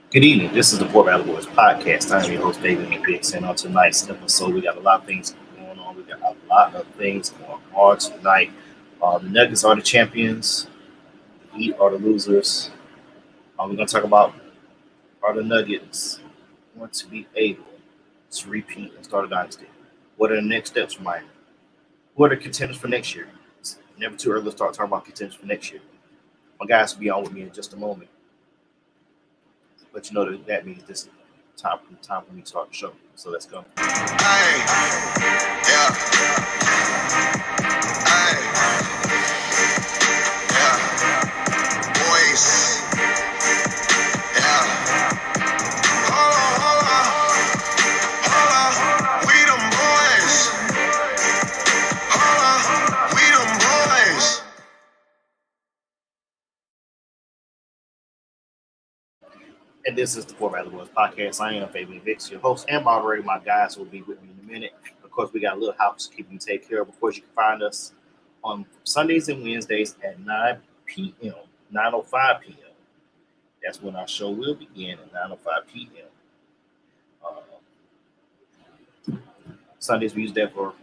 Good evening. This is the Port Valley Boys podcast. I'm your host, David McBix, and on tonight's episode, we got a lot of things going on. We got a lot of things going on tonight. The Nuggets are the champions. The Heat are the losers. We're going to talk about are the Nuggets going to be able to repeat and start a dynasty? What are the next steps for Miami? What are contenders for next year? It's never too early to start talking about contenders for next year. My guys will be on with me in just a moment. But you know that means this is time for me to start the show. So let's go. Hey, yeah. Hey, yeah. Boys. Yeah. Hold on. We them boys. Hold on. We them boys. And this is the Four Valley Boys podcast. I am Fabian Vicks, your host and moderator. My guys will be with me in a minute. Of course, we got a little housekeeping to take care of. Of course, you can find us on Sundays and Wednesdays at 9 p.m., 9:05 p.m. That's when our show will begin at 9:05 p.m. Sundays we use that for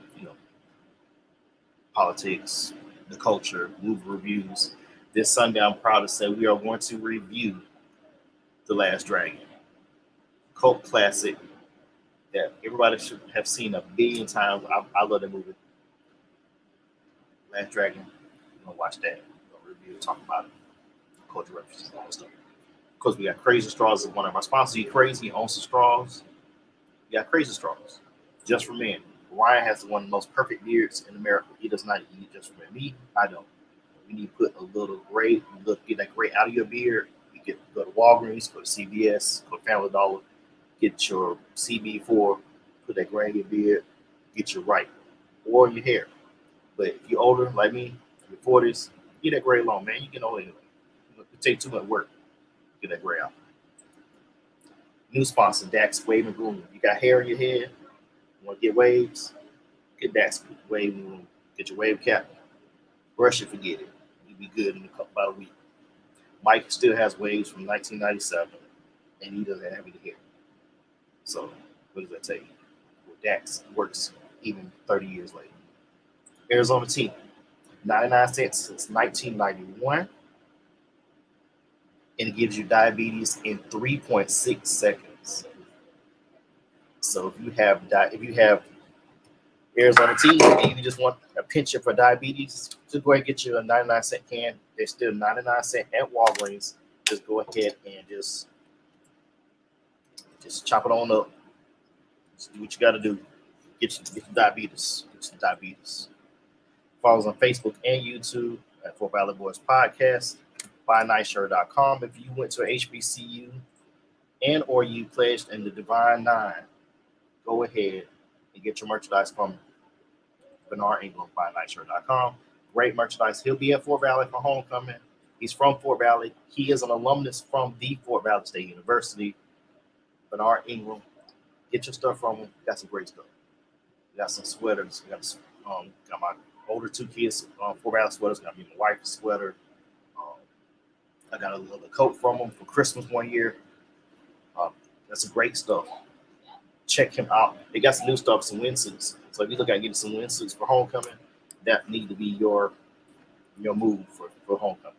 politics, the culture, movie reviews. This Sunday, I'm proud to say we are going to review The Last Dragon, cult classic that everybody should have seen a billion times. I love that movie. Last Dragon. We're gonna watch that. We're gonna review, talk about it, culture references, all that stuff. Of course, we got Crazy Straws as one of our sponsors. You crazy, you own some straws. We got Crazy Straws, just for men. Ryan has one of the most perfect beards in America. He does not eat just for men. Me, I don't. You need to put a little gray, get that gray out of your beard. You go to Walgreens, go to CVS, go to Family Dollar, get your CB4, put that gray in your beard, get your right, or your hair. But if you're older, like me, your 40s, get that gray long, man. You get old anyway. It takes too much work to get that gray out. New sponsor, Dax Wave and Grooming. You got hair in your head, you want to get waves, get Dax Wave and Grooming. Get your wave cap, brush it, forget it. You'll be good in about a week. Mike still has waves from 1997, and he doesn't have any hair. So, what does that tell you? Well, Dax works even 30 years later. Arizona tea, 99 cents since 1991, and it gives you diabetes in 3.6 seconds. So if you have Arizona tea, and you just want a penchant for diabetes, just go ahead and get you a 99-cent can. They're still 99 cents at Walgreens. Just go ahead and just chop it on up. Just do what you got to do. Get your diabetes. Get some diabetes. Follow us on Facebook and YouTube at Four Valley Boys Podcast. BuyNightShirt.com. If you went to a HBCU and or you pledged in the Divine Nine, go ahead and get your merchandise from Bernard Ingram, BuyNightShirt.com. Great merchandise. He'll be at Fort Valley for homecoming. He's from Fort Valley. He is an alumnus from the Fort Valley State University. Bernard Ingram. Get your stuff from him. Got some great stuff. We got some sweaters. We got my older two kids Fort Valley sweaters. Got me my wife's sweater. I got a little coat from him for Christmas one year. That's some great stuff. Check him out. They got some new stuff, some windsuits. So if you look at getting some windsuits for homecoming, that need to be your move for homecoming.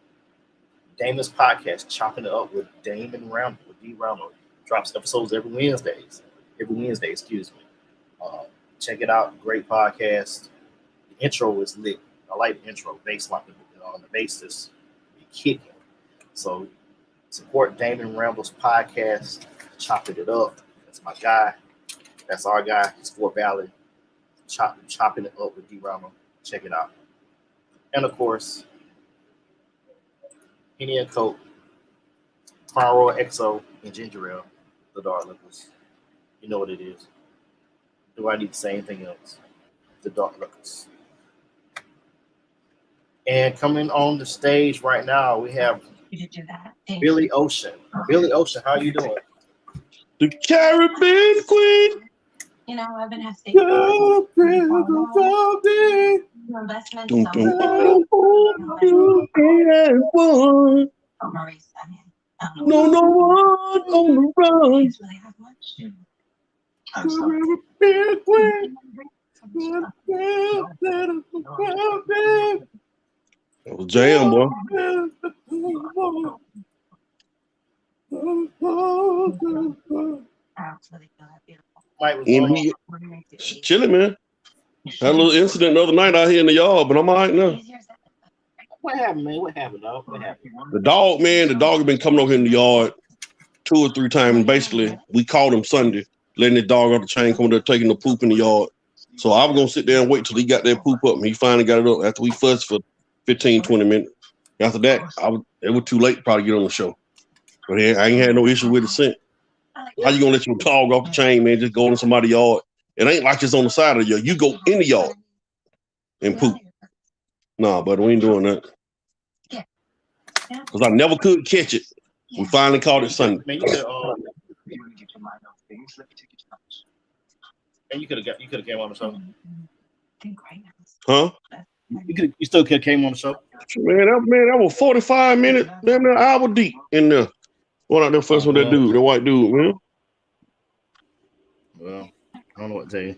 Damon's podcast, Chopping It Up with Damon Rambo, with D. Rambo. Drops episodes every Wednesday, excuse me. Check it out. Great podcast. The intro is lit. I like the intro. Bass like on the bass is kicking. So support Damon Rambo's podcast, Chopping It Up. That's my guy. That's our guy. It's Fort Valley. Chopping It Up with D. Rambo. Check it out. And of course, Henny and Coke, Crown Royal XO, and Ginger Ale, the Dark Liquors. You know what it is. Do I need to say anything else? The Dark Liquors. And coming on the stage right now, we have Billy Ocean. Billy Ocean, how you doing? The Caribbean Queen. You know, I've been asking. Investments. Maurice, I mean, No one on the run. That was jam, boy. Mike was NBA, chilling, man. Had a little incident the other night out here in the yard, but I'm all right now. What happened, man? What happened, dog? What happened? The dog had been coming over in the yard 2 or 3 times. And basically, we caught him Sunday, letting his dog off the chain, coming there taking the poop in the yard. So I was going to sit there and wait till he got that poop up, and he finally got it up after we fussed for 15, 20 minutes. After that, it was too late to probably get on the show. But I ain't had no issue with the scent. How you going to let your dog off the chain, man, just go in somebody's yard? It ain't like it's on the side of the yard. You go in the yard and poop. Nah, but we ain't doing that. Because I never could catch it. We finally caught it Sunday. Man, you could have came on the show. Huh? You still could have came on the show. Man, that was 45 minutes, damn near an hour deep in there. What out there first with that dude, the white dude, man? Well, I don't know what to tell you.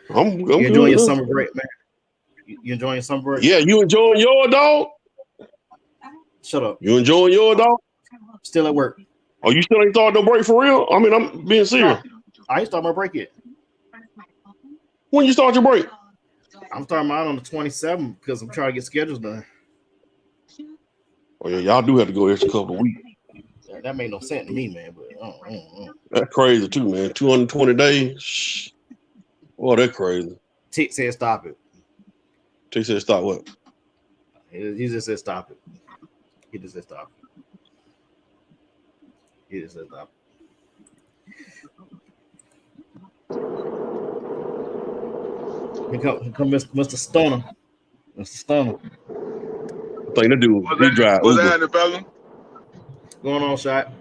I'm you enjoying your summer break, man? You enjoying your summer break? Yeah, you enjoying your dog? Shut up. You enjoying your dog? Still at work. Oh, you still ain't started no break for real? I mean, I'm being serious. No, I ain't started my break yet. When you start your break? I'm starting mine on the 27th because I'm trying to get schedules done. Oh yeah, y'all do have to go extra couple of weeks. Yeah, that made no sense to me, man. But that's crazy too, man. 220 days. Oh, that's crazy. Tick said stop it. Tick said stop what? He just said stop it. He just said stop it. He just said stop it. Here come Mr. Stoner. Mr. Stoner. I think that dude, he drive What's Uber. happening, fella? Going on, Shot?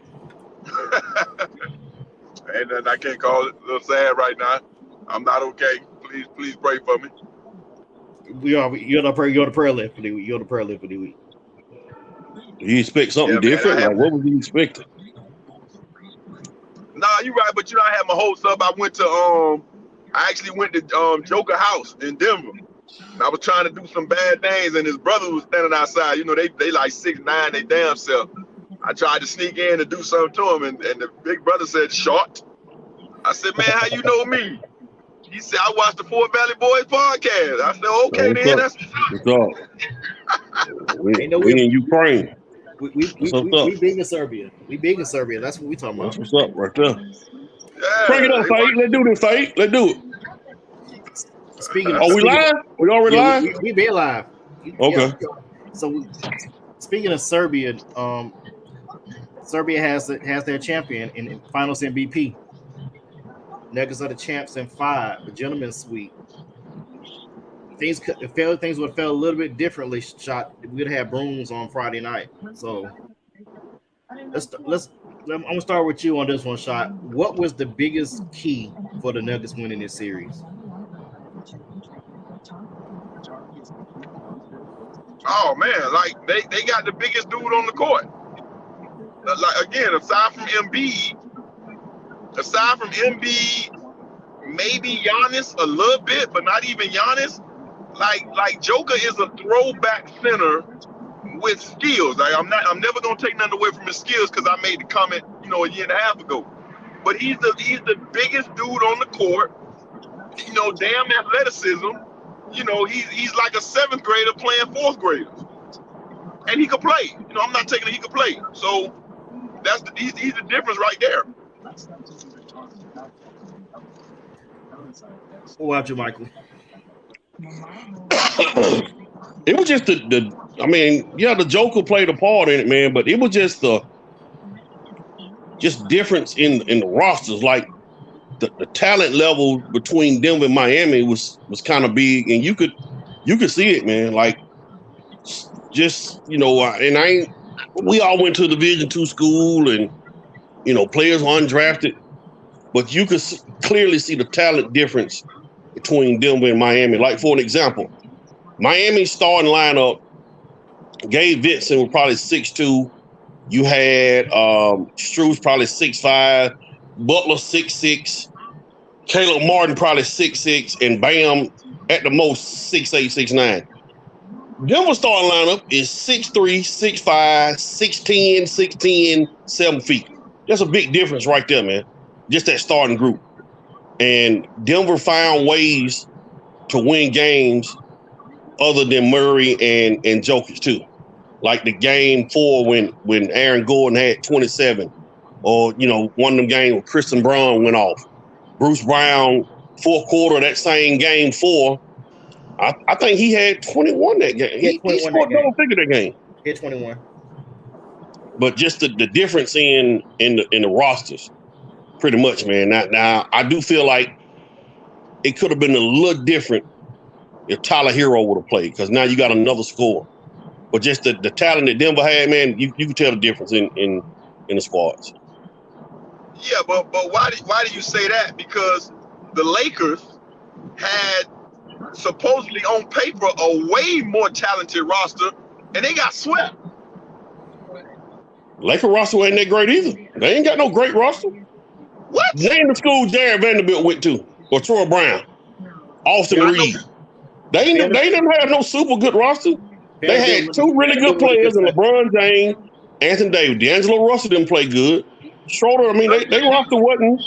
Ain't nothing I can't call it. A little sad right now. I'm not okay. Please pray for me. You're the prayer list for the week. You're the prayer list for the week. Do you expect something different? Like, what was you expecting? Nah, you right, but I had my hopes up. I actually went to Joker house in Denver. And I was trying to do some bad things, and his brother was standing outside. You know, they like 6'9", they damn self. I tried to sneak in and do something to him, and the big brother said, "Short." I said, "Man, how you know me?" He said, "I watched the Fort Valley Boys podcast." I said, "Okay, then." What's up? We in Ukraine. We big in Serbia. We big in Serbia. That's what we talking about. That's what's up right there. Yeah, Crank it up, Fate. Let's do this, Fate. Let's do it. We live? We already live? We been live. Okay. Yeah. So speaking of Serbia, Serbia has their champion in Finals MVP. Nuggets are the champs in 5, the gentleman's suite. Things would have felt a little bit differently. We'd have brooms on Friday night. So I'm gonna start with you on this one, Shot. What was the biggest key for the Nuggets winning this series? Oh man, like they got the biggest dude on the court. Like again, aside from Embiid, maybe Giannis a little bit, but not even Giannis. Like Joker is a throwback center with skills. Like I'm never gonna take nothing away from his skills because I made the comment, a year and a half ago. But he's the biggest dude on the court. Damn athleticism. He's like a 7th grader playing 4th graders, and he could play. I'm not taking it. He could play. So he's the difference right there. What about you, Michael? It was just the Joker played a part in it, man, but it was just the difference in the rosters. Like the talent level between Denver and Miami was kind of big, and you could see it, man. Like just we all went to Division II school, and players were undrafted, but you could clearly see the talent difference between Denver and Miami. Like, for an example, Miami's starting lineup, Gabe Vincent was probably 6'2", You had Struz probably 6'5", Butler 6'6", Caleb Martin probably 6'6", and Bam at the most 6'8", 6'9". Denver starting lineup is 6'3", 6'5", 6'10", 6'10", 7 feet. That's a big difference right there, man. Just that starting group. And Denver found ways to win games other than Murray and Jokic too. Like the game 4 when Aaron Gordon had 27, or one of them games where Christian Braun went off. Bruce Brown, fourth quarter of that same game 4, I think he had 21 that game. He scored double figure that game. He had 21. But just the difference in the rosters, pretty much, man. Now I do feel like it could have been a little different if Tyler Hero would have played, because now you got another scorer. But just the talent that Denver had, man, you can tell the difference in the squads. Yeah, but why do you say that? Because the Lakers had supposedly on paper a way more talented roster, and they got swept. Laker roster ain't that great either. They ain't got no great roster. What? Name the school Jared Vanderbilt went to, or Troy Brown, Austin Reed. They didn't have no super good roster. They had 2 really good players in LeBron James, Anthony Davis. D'Angelo Russell didn't play good. Schroeder, I mean, they roster wasn't.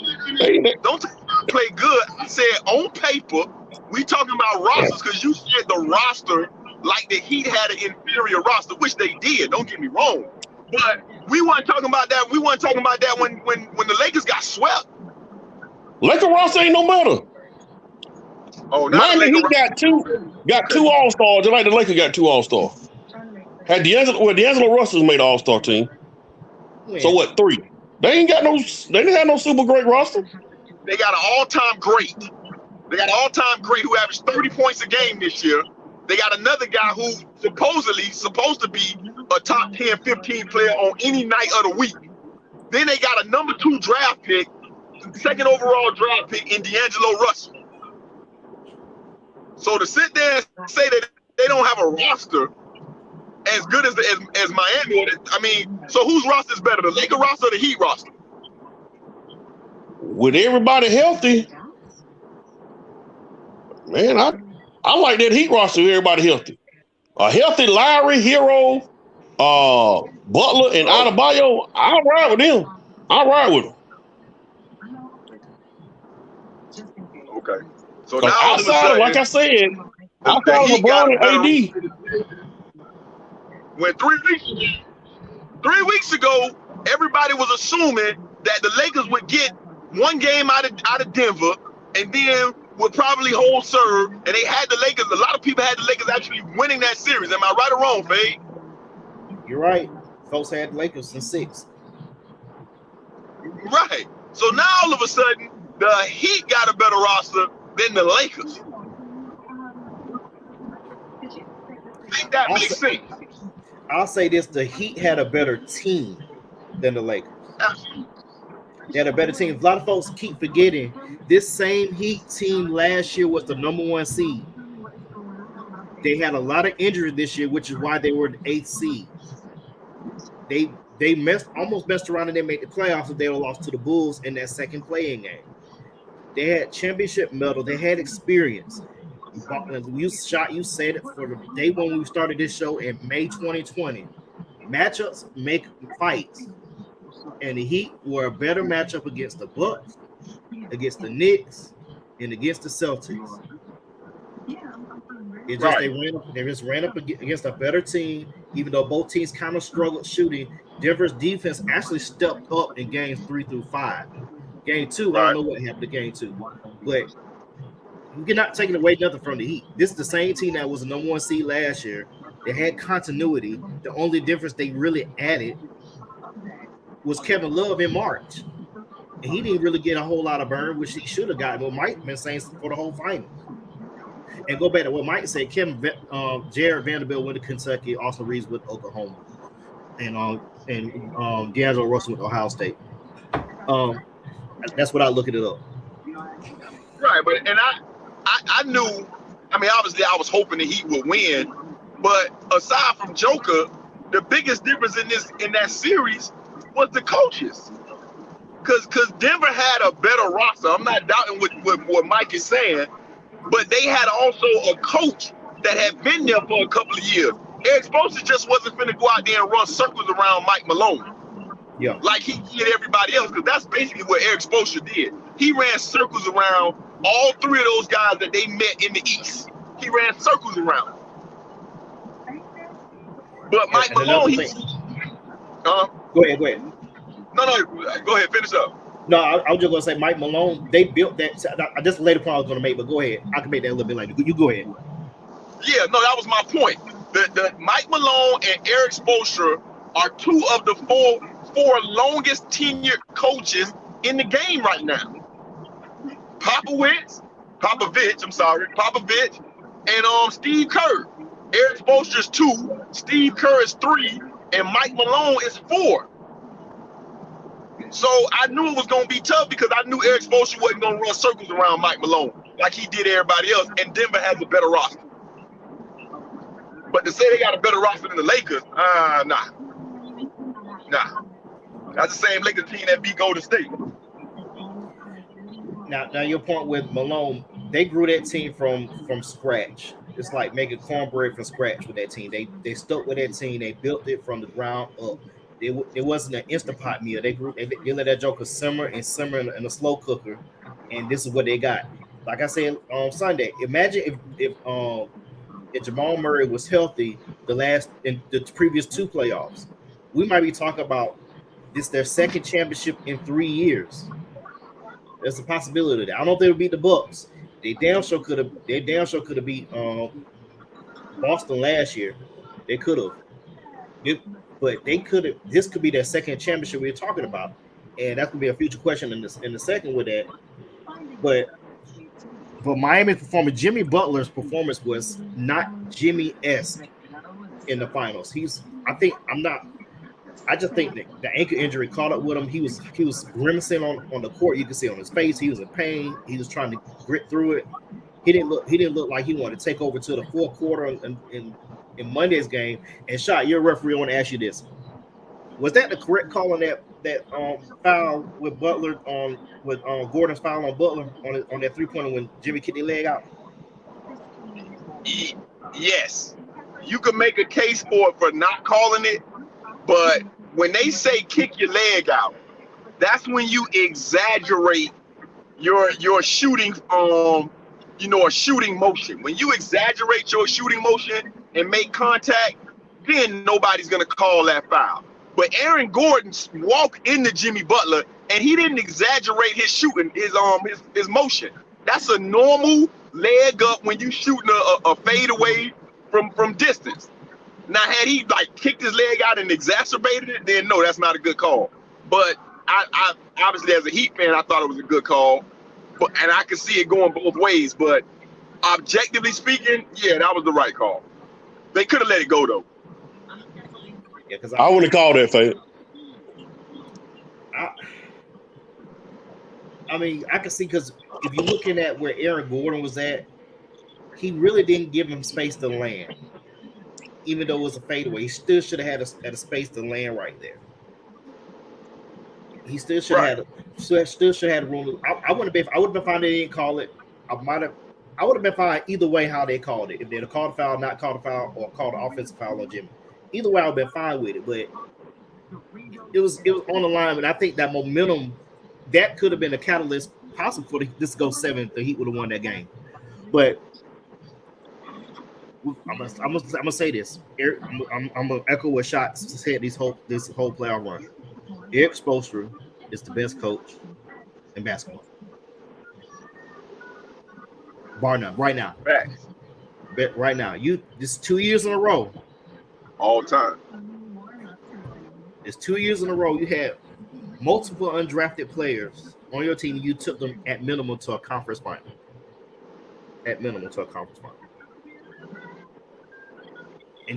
Don't play good. I said on paper. We talking about rosters because you said the roster like the Heat had an inferior roster, which they did. Don't get me wrong, but we weren't talking about that. We weren't talking about that when the Lakers got swept. Laker roster ain't no better. Oh, Miami Heat got two All-Stars, just like the Lakers got 2 All-Stars. Had D'Angelo Russell's made All-Star team. So what, 3? They didn't have no super great roster. They got an all-time great. They got an all-time great who averaged 30 points a game this year. They got another guy who supposed to be a top 10, 15 player on any night of the week. Then they got a number 2 draft pick, second overall draft pick in D'Angelo Russell. So to sit there and say that they don't have a roster as good as Miami, I mean, so whose roster is better, the Laker roster or the Heat roster? With everybody healthy, man, I like that Heat roster with everybody healthy. A healthy Lowry, Hero, Butler, and Adebayo, I'll ride with them. I'll ride with them. Okay. So now outside, like I said, outside of LeBron and AD. When 3 weeks ago, everybody was assuming that the Lakers would get one game out of Denver and then would probably hold serve. And they had the Lakers. A lot of people had the Lakers actually winning that series. Am I right or wrong, Fade? You're right. Folks had the Lakers in 6. Right. So now all of a sudden, the Heat got a better roster than the Lakers. I think that makes sense. I'll say this: the Heat had a better team than the Lakers. They had a better team. A lot of folks keep forgetting this same Heat team last year was the number 1 seed. They had a lot of injuries this year, which is why they were the 8th seed. They almost messed around and they made the playoffs if they were lost to the Bulls in that second playing game. They had championship medal. They had experience. You said it for the day when we started this show in May 2020. Matchups make fights. And the Heat were a better matchup against the Bucks, against the Knicks, and against the Celtics. It's just they just ran up against a better team, even though both teams kind of struggled shooting. Denver's defense actually stepped up in games 3 through 5. Game 2, I don't know what happened to game 2, but you're not taking away nothing from the Heat. This is the same team that was the number 1 seed last year. They had continuity. The only difference they really added was Kevin Love in March. And he didn't really get a whole lot of burn, which he should have gotten. What Mike been saying for the whole final. And go back to what Mike said, Jared Vanderbilt went to Kentucky, Austin Reeves with Oklahoma, and D'Angelo Russell with Ohio State. That's what I look at it up. Right, but I knew. I mean, obviously, I was hoping the Heat would win, but aside from Joker, the biggest difference in that series was the coaches. Because Denver had a better roster. I'm not doubting what Mike is saying, but they had also a coach that had been there for a couple of years. Eric Spoelstra just wasn't finna go out there and run circles around Mike Malone. Yeah. Like he did everybody else, because that's basically what Eric Spoelstra did. He ran circles around all three of those guys that they met in the East. He ran circles around. But Mike Malone, Go ahead. No, go ahead, finish up. No, I was just gonna say Mike Malone. They built that. That's the later point I was gonna make, but go ahead. I can make that a little bit later. You go ahead. Yeah, no, that was my point. The Mike Malone and Eric Spoelstra are two of the four longest tenured coaches in the game right now. Popovich, and Steve Kerr. Eric Spoelstra is 2, Steve Kerr is 3, and Mike Malone is 4. So I knew it was going to be tough because I knew Eric Spoelstra wasn't going to run circles around Mike Malone like he did everybody else, and Denver has a better roster. But to say they got a better roster than the Lakers, nah. That's the same Lakers team that beat Golden State. Now your point with Malone, they grew that team from scratch. It's like making cornbread from scratch with that team. They stuck with that team. They built it from the ground up. It wasn't an instant pot meal. They let that joker simmer in a slow cooker, and this is what they got. Like I said on Sunday, imagine if Jamal Murray was healthy in the previous 2 playoffs, we might be talking about this their second championship in 3 years. There's a possibility of that. I don't know if they would beat the Bucks. They damn sure could have beat Boston last year. They could have. But they could have. This could be their second championship we're talking about, and that's gonna be a future question in the second with that. But Miami's performance, Jimmy Butler's performance was not Jimmy-esque in the finals. I just think that the ankle injury caught up with him. He was grimacing on the court. You can see on his face he was in pain. He was trying to grit through it. He didn't look like he wanted to take over to the fourth quarter in Monday's game. And Shot, you're a referee. I want to ask you this: was that the correct call on that foul with Butler with Gordon's foul on Butler on that 3-pointer when Jimmy kicked his leg out? Yes, you could make a case for not calling it, but when they say kick your leg out, that's when you exaggerate your shooting a shooting motion. When you exaggerate your shooting motion and make contact, then nobody's gonna call that foul. But Aaron Gordon walked into Jimmy Butler and he didn't exaggerate his shooting, his motion. That's a normal leg up when you shooting a fadeaway from distance. Now, had he kicked his leg out and exacerbated it, then no, that's not a good call. But I obviously, as a Heat fan, I thought it was a good call. And I could see it going both ways. But objectively speaking, yeah, that was the right call. They could have let it go though. Yeah, because I wouldn't call that, Fade. I mean, I can see, because if you're looking at where Aaron Gordon was at, he really didn't give him space to land. Even though it was a fadeaway, he still should have had a space to land right there. He still should have had room. I wouldn't have been fine they didn't call it. I would have been fine either way how they called it. If they'd have called a foul, not called a foul, or called an offensive foul on Jimmy. Either way, I would have been fine with it. But it was on the line, and I think that momentum that could have been a catalyst possible for this to go 7. The Heat would have won that game. But I'm gonna say this. I'm gonna echo what Shot said this whole playoff run. Eric Spoelstra is the best coach in basketball, bar none. Right now, Facts. Right now, this 2 years in a row. All time. It's 2 years in a row. You had multiple undrafted players on your team. You took them at minimum to a conference final. And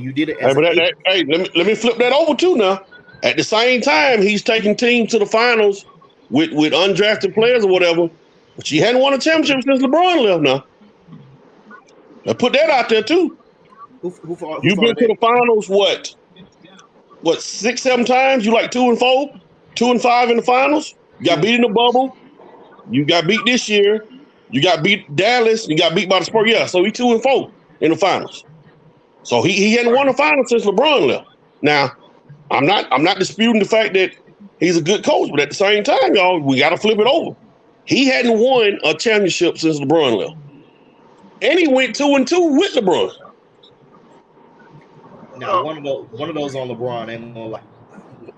you did it. As let me flip that over too now. At the same time, he's taking teams to the finals with undrafted players or whatever. But she hadn't won a championship since LeBron left now. Now put that out there too. You've been to the finals, what? what 6-7 times. You like 2-4, 2-5 in the finals. You got beat in the bubble. You got beat this year. You got beat Dallas. You got beat by the Spurs. Yeah, so he's 2-4 in the finals. So he hadn't won a final since LeBron left. Now, I'm not disputing the fact that he's a good coach, but at the same time, y'all, we got to flip it over. He hadn't won a championship since LeBron left, and he went 2-2 with LeBron. Now, one of those on LeBron, ain't no like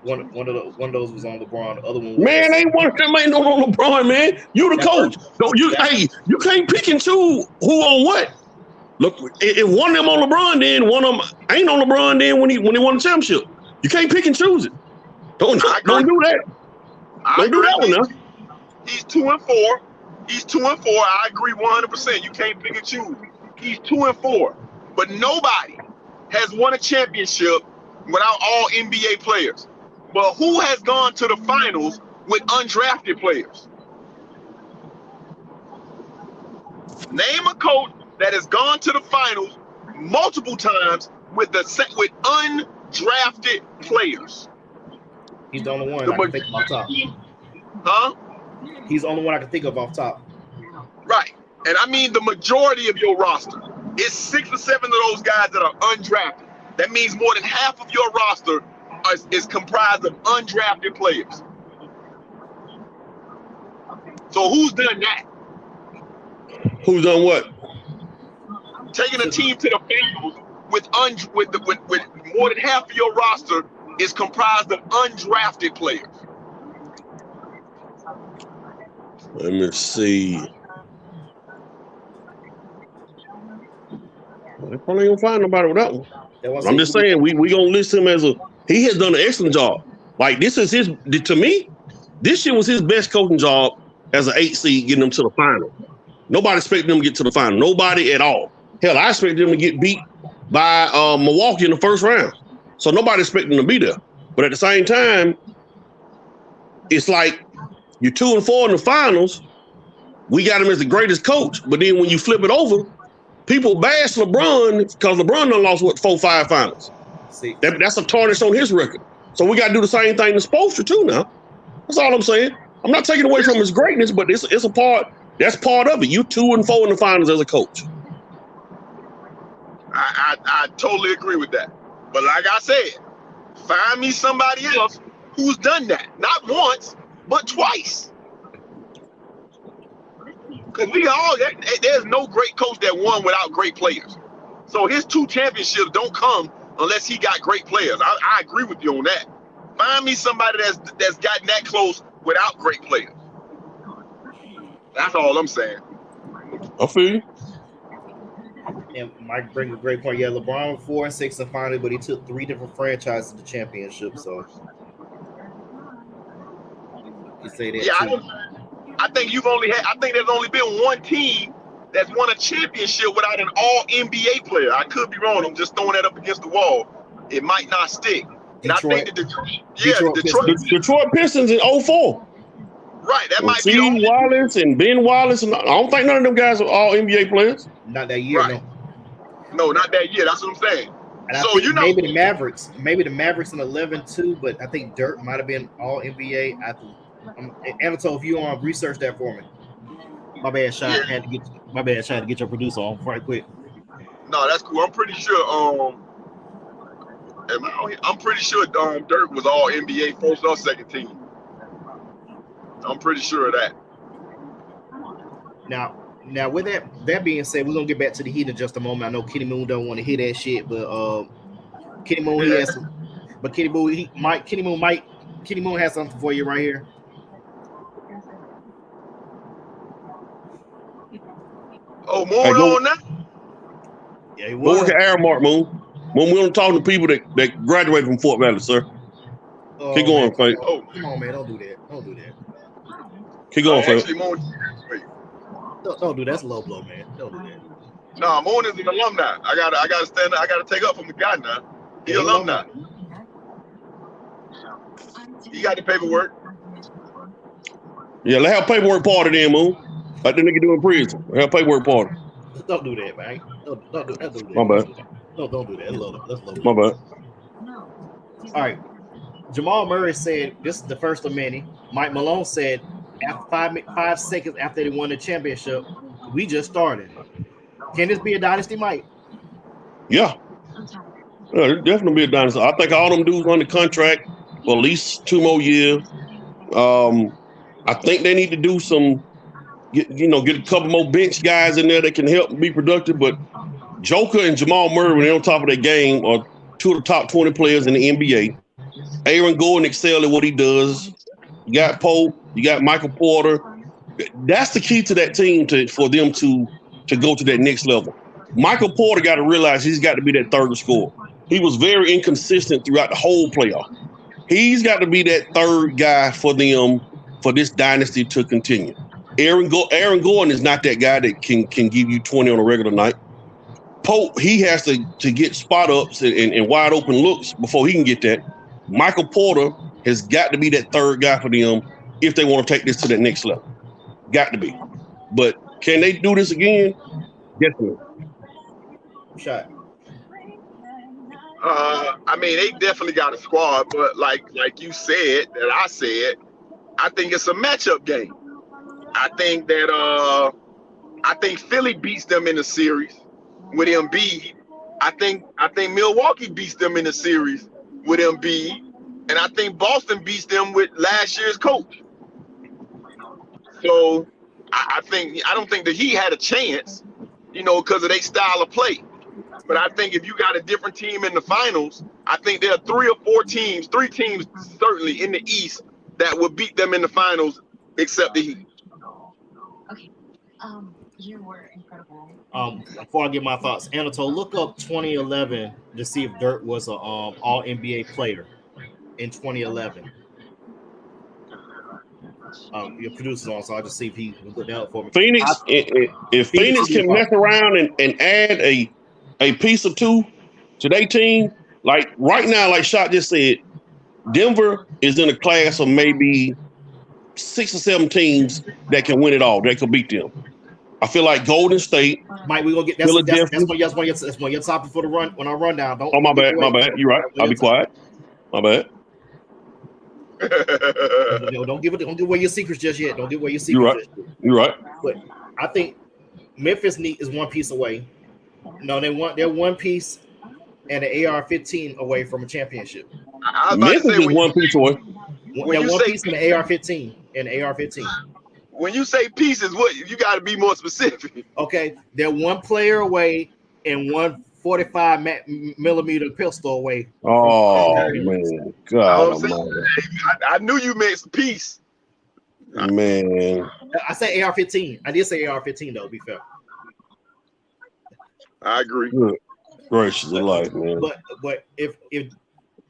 one of those was on LeBron. The other one, Man, ain't one of them ain't no on LeBron, man. You the coach. You can't pick and choose who on what. Look, if one of them on LeBron, then one of them ain't on LeBron. Then when he won the championship, you can't pick and choose it. Don't do that. Don't do that one now. He's 2-4. He's 2-4. I agree 100%. You can't pick and choose. He's 2-4. But nobody has won a championship without all NBA players. But who has gone to the finals with undrafted players? Name a coach that has gone to the finals multiple times with undrafted players. He's the only one I can think of off top. Huh? He's the only one I can think of off top. Right. And I mean the majority of your roster. It's 6 or 7 of those guys that are undrafted. That means more than half of your roster is comprised of undrafted players. So who's done that? Who's done what? Taking a team to the finals with more than half of your roster is comprised of undrafted players. Let me see. They probably ain't gonna find nobody with that one. I'm just saying we gonna list him as he has done an excellent job. Like this is to me, this year was his best coaching job as an 8 seed, getting them to the final. Nobody expected them to get to the final. Nobody at all. Hell, I expected them to get beat by Milwaukee in the first round. So nobody expected them to be there. But at the same time, it's like you're 2-4 in the finals. We got him as the greatest coach. But then when you flip it over, people bash LeBron because LeBron done lost, 4-5 finals. See, that's a tarnish on his record. So we got to do the same thing to Spoelstra too now. That's all I'm saying. I'm not taking away from his greatness, but it's a part. That's part of it. You 2-4 in the finals as a coach. I totally agree with that. But like I said, find me somebody else who's done that. Not once, but twice. Because there's no great coach that won without great players. So his 2 championships don't come unless he got great players. I agree with you on that. Find me somebody that's gotten that close without great players. That's all I'm saying. I feel you. And Mike brings a great point. Yeah, LeBron 4-6 in finals, but he took 3 different franchises to the championship. So you say that. Yeah, I think there's only been one team that's won a championship without an all NBA player. I could be wrong. I'm just throwing that up against the wall. It might not stick. And I think the Detroit Pistons in 2004. Right, that might be Wallace and Ben Wallace, and I don't think none of them guys are all NBA players. Not that year, right. No, not that year. That's what I'm saying. And so I think maybe the Mavericks in 11 too, but I think Dirk might have been all NBA. Anatole, if you want to research that for me. My bad, Sean. Yeah. I had to get your producer on right quick. No, that's cool. I'm pretty sure. I'm pretty sure Dirk was all NBA first or second team. I'm pretty sure of that. Now with that being said, we're gonna get back to the Heat in just a moment. I know Kenny Moon don't want to hear that shit, but Kenny Moon Kenny Moon has something for you right here. Oh, Moon on that? Yeah, he was. Go look at Air Mark, Moon. When we don't talk to people that graduated from Fort Valley, sir. Keep going, Frank. Oh, come on, man. Don't do that. Keep going, Frank. Actually, Moon. Don't do that. That's a low blow, man. Don't do that. No, Moon is an alumni. I gotta stand up. I gotta take up from the guy now. He's alumni. He got the paperwork. Yeah, let's have paperwork party then, Moon. Like the nigga do in prison. Let's have paperwork party. Don't do that, man. Don't do that. My bad. Don't do that. That's low. My bad. All right. Jamal Murray said this is the first of many. Mike Malone said after 5 seconds after they won the championship, we just started. Can this be a dynasty, Mike? Yeah. Yeah, it definitely be a dynasty. I think all them dudes under contract for at least 2 more years. I think they need to do get a couple more bench guys in there that can help be productive. But Joker and Jamal Murray, when they're on top of their game, are 2 of the top 20 players in the NBA. Aaron Gordon excel at what he does. You got Pope. You got Michael Porter. That's the key to that team for them to go to that next level. Michael Porter got to realize he's got to be that third scorer. He was very inconsistent throughout the whole playoff. He's got to be that third guy for them for this dynasty to continue. Aaron Gordon is not that guy that can give you 20 on a regular night. Pope, he has to get spot ups and wide open looks before he can get that. Michael Porter has got to be that third guy for them if they want to take this to that next level. Got to be. But can they do this again? Definitely. Shot. I mean, they definitely got a squad, but like you said, that I said, I think it's a matchup game. I think that Philly beats them in the series with Embiid. I think Milwaukee beats them in the series with Embiid, and I think Boston beats them with last year's coach. So I don't think that he had a chance, because of their style of play. But I think if you got a different team in the finals, I think there are 3 teams certainly in the East that would beat them in the finals, except the Heat. Okay. You were incredible. Before I give my thoughts, Anatole, look up 2011 to see if Dirk was a All NBA player in 2011. Your producer's on, so I'll just see if he can put that up for me. Phoenix, if Phoenix can mess around and add a piece or two to their team, like right now, like Shot just said, Denver is in a class of maybe 6 or 7 teams that can win it all. That could beat them. I feel like Golden State. Mike, we're gonna get that's one of your topics for the run when I run down. Oh, my bad. You're right. I'll be quiet. My bad. Don't give away your secrets just yet. Don't give away your secrets. You're right. But I think Memphis is one piece away. No, they're one piece and an AR-15 away from a championship. Memphis is one piece away. They're one piece and an AR-15 and AR-15. When you say pieces, what you got to be more specific. Okay, they're one player away and one 45 millimeter pistol away. Oh man, God! I knew you meant piece. Man, I say AR-15. I did say AR-15 though. Be fair. I agree. Good gracious alive, man. But if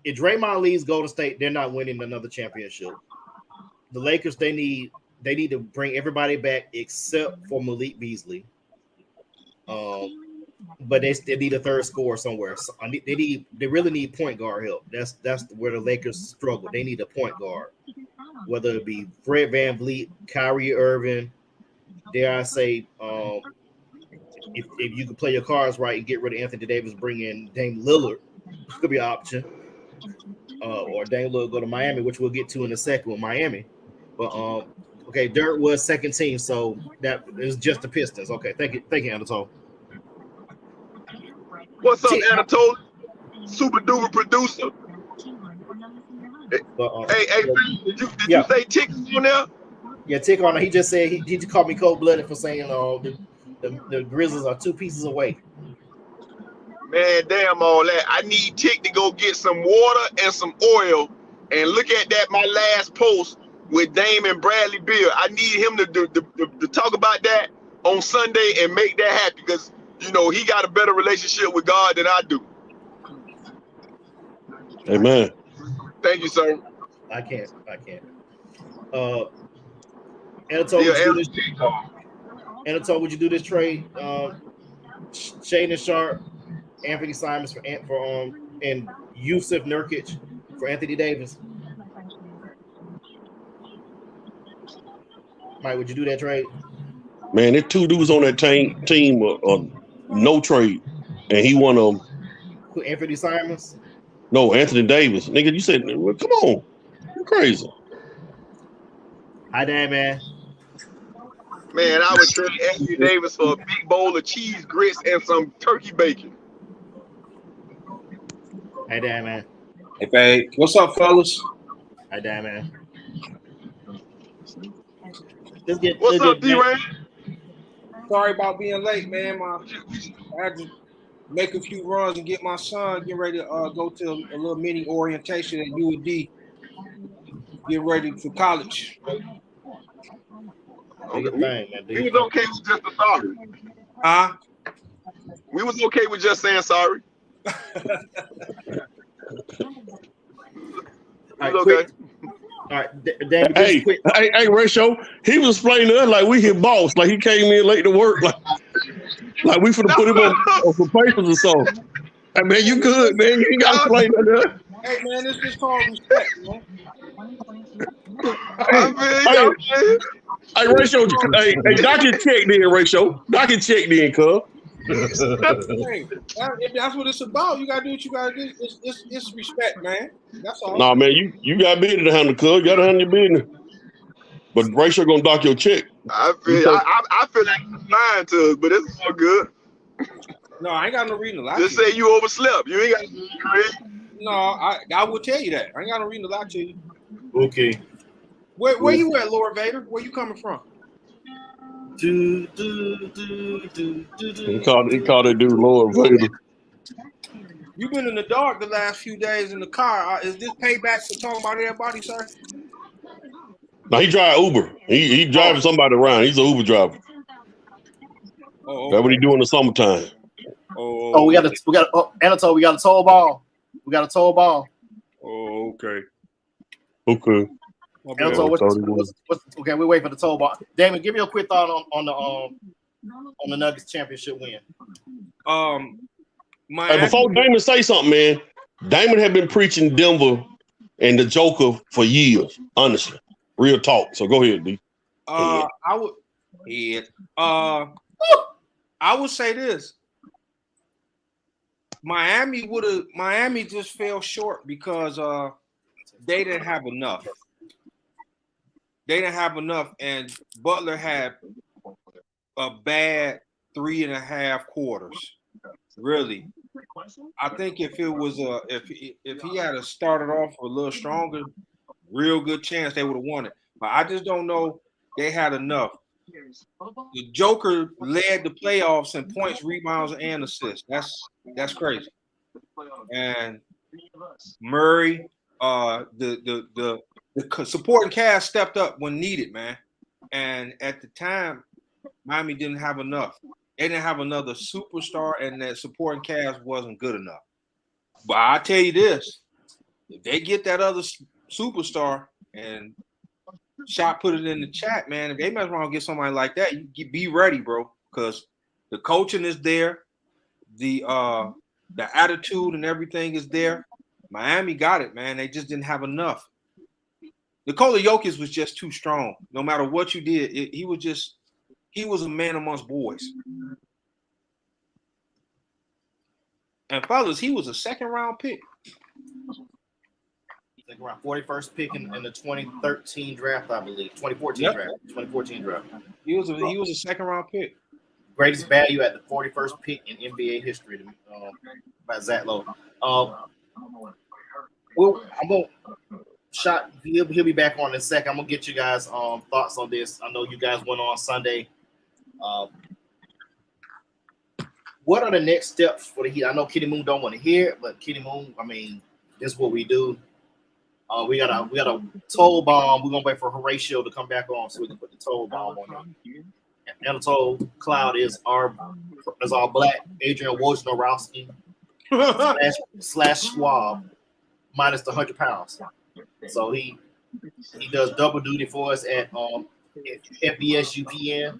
Draymond leaves Golden State, they're not winning another championship. The Lakers, they need to bring everybody back except for Malik Beasley. But they need a third scorer somewhere. So they really need point guard help. That's where the Lakers struggle. They need a point guard, whether it be Fred VanVleet, Kyrie Irving. Dare I say, if you could play your cards right and get rid of Anthony Davis, bring in Dame Lillard, could be an option. Or Dame Lillard go to Miami, which we'll get to in a second with Miami. But okay, Dirk was second team, so that is just the Pistons. Okay, thank you, Anatole. What's up, Anatole? Super duper producer. Hey, did you say Tick on there? Yeah, Tick on there. He just said he just called me cold-blooded for saying the Grizzlies are 2 pieces away. Man, damn all that. I need Tick to go get some water and some oil and look at that, my last post with Dame and Bradley Beal. I need him to talk about that on Sunday and make that happen because, he got a better relationship with God than I do. Amen. Thank you, sir. I can't. Anatole, would you do this trade? Shaden Sharp, Anthony Simons for and Yusuf Nurkic for Anthony Davis. Mike, would you do that trade? Man, there's 2 dudes on that team no trade, and he one of them. Who, Anthony Simons? No, Anthony Davis. Nigga, you said, well, come on. You crazy. Hi, Dan, man. Man, I would trade Anthony Davis for a big bowl of cheese grits and some turkey bacon. Hey, Dan, man. Hey, babe. What's up, fellas? Hi, Dan, man. What's up, D-Ray? Sorry about being late, man. I had to make a few runs and get my son getting ready to go to a little mini orientation at UD. Getting ready for college. Okay. Thing, man, we was okay with just a sorry. Huh? We was okay with just saying sorry. All right, okay. All right, Dan, hey, Ratio, he was explaining to us like we his boss, like he came in late to work, like we finna put him on some papers or something. Hey, man, you good, man? You ain't got to explain that. Hey, man, it's just called respect, man. Hey, Ratio, hey, doc your check then, Ratio. Doc your check then, cuz. Hey, if that's what it's about, you gotta do what you gotta do. It's respect, man. That's all. Nah, man, you got business to handle, cuz. You gotta handle your business. But Ratio gonna dock your check. I feel like he's lying to us, but it's all good. No, I ain't got no reason to lie. Just say you overslept. You ain't got to crazy. No, I will tell you that. I ain't got no reason to lie to you. Okay. Where you at, Lord Vader? Where you coming from? He called that dude Lord Vader. You've been in the dark the last few days in the car. Is this payback for talking about everybody, sir? No, he drive Uber. He driving somebody around. He's an Uber driver. Oh, okay. That's what he do in the summertime. We got Anatole, we got a toll ball. We got a toll ball. Oh, okay. Okay. Anatole, okay, we wait for the toll ball. Damon, give me a quick thought on the Nuggets championship win. Hey, before Damon say something, man, Damon had been preaching Denver and the Joker for years, honestly. Real talk. So go ahead, D. I would say this. Miami just fell short because they didn't have enough. They didn't have enough, and Butler had a bad 3.5 quarters. Really, I think if it was if he had started off a little stronger, real good chance they would have won it. But I just don't know they had enough. The Joker led the playoffs in points, rebounds, and assists. That's crazy. And Murray, the supporting cast stepped up when needed, man. And at the time, Miami didn't have enough. They didn't have another superstar, and that supporting cast wasn't good enough. But I tell you this: if they get that other superstar, and Shot put it in the chat, man, if they mess around and get somebody like that, you be ready, bro, because the coaching is there, the attitude and everything is there. Miami got it, man. They just didn't have enough. Nikola Jokic was just too strong. No matter what you did, he was a man amongst boys. And fellas, he was a second-round pick. Like around 41st pick in the 2013 draft, I believe. 2014 draft. 2014 draft. He was a second-round pick. Greatest value at the 41st pick in NBA history by Zach Lowe. I'm gonna shot. He'll be back on in a second. I'm gonna get you guys thoughts on this. I know you guys went on Sunday. What are the next steps for the Heat? I know Kitty Moon don't want to hear it, but Kitty Moon, I mean, this is what we do. We got a toll bomb. We're gonna wait for Horatio to come back on so we can put the toll bomb on him. Anatole Cloud is our black Adrian Wojnarowski slash Schwab minus the 100 pounds. So he does double duty for us at FBS UPN.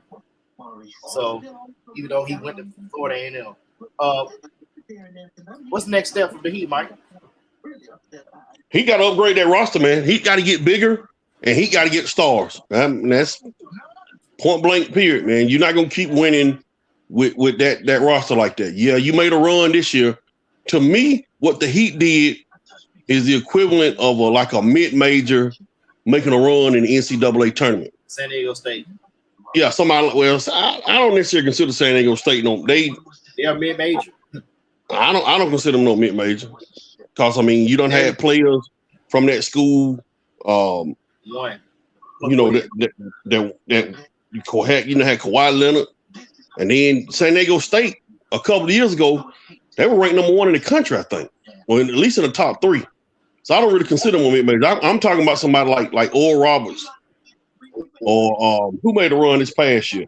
So even though he went to Florida A&M, what's the next step for the Heat, Mike? He got to upgrade that roster, man. He got to get bigger, and he got to get stars. That's point blank. Period, man. You're not gonna keep winning with that roster like that. Yeah, you made a run this year. To me, what the Heat did is the equivalent of a mid-major making a run in the NCAA tournament. San Diego State. Yeah, somebody. Well, I don't necessarily consider San Diego State They are mid-major. I don't consider them no mid-major because I mean you don't have players from that school. One. You know that you had Kawhi Leonard, and then San Diego State a couple of years ago they were ranked number 1 in the country, I think, or at least in the top 3. So I don't really consider them mid-major. I'm talking about somebody like Oral Roberts or who made a run this past year.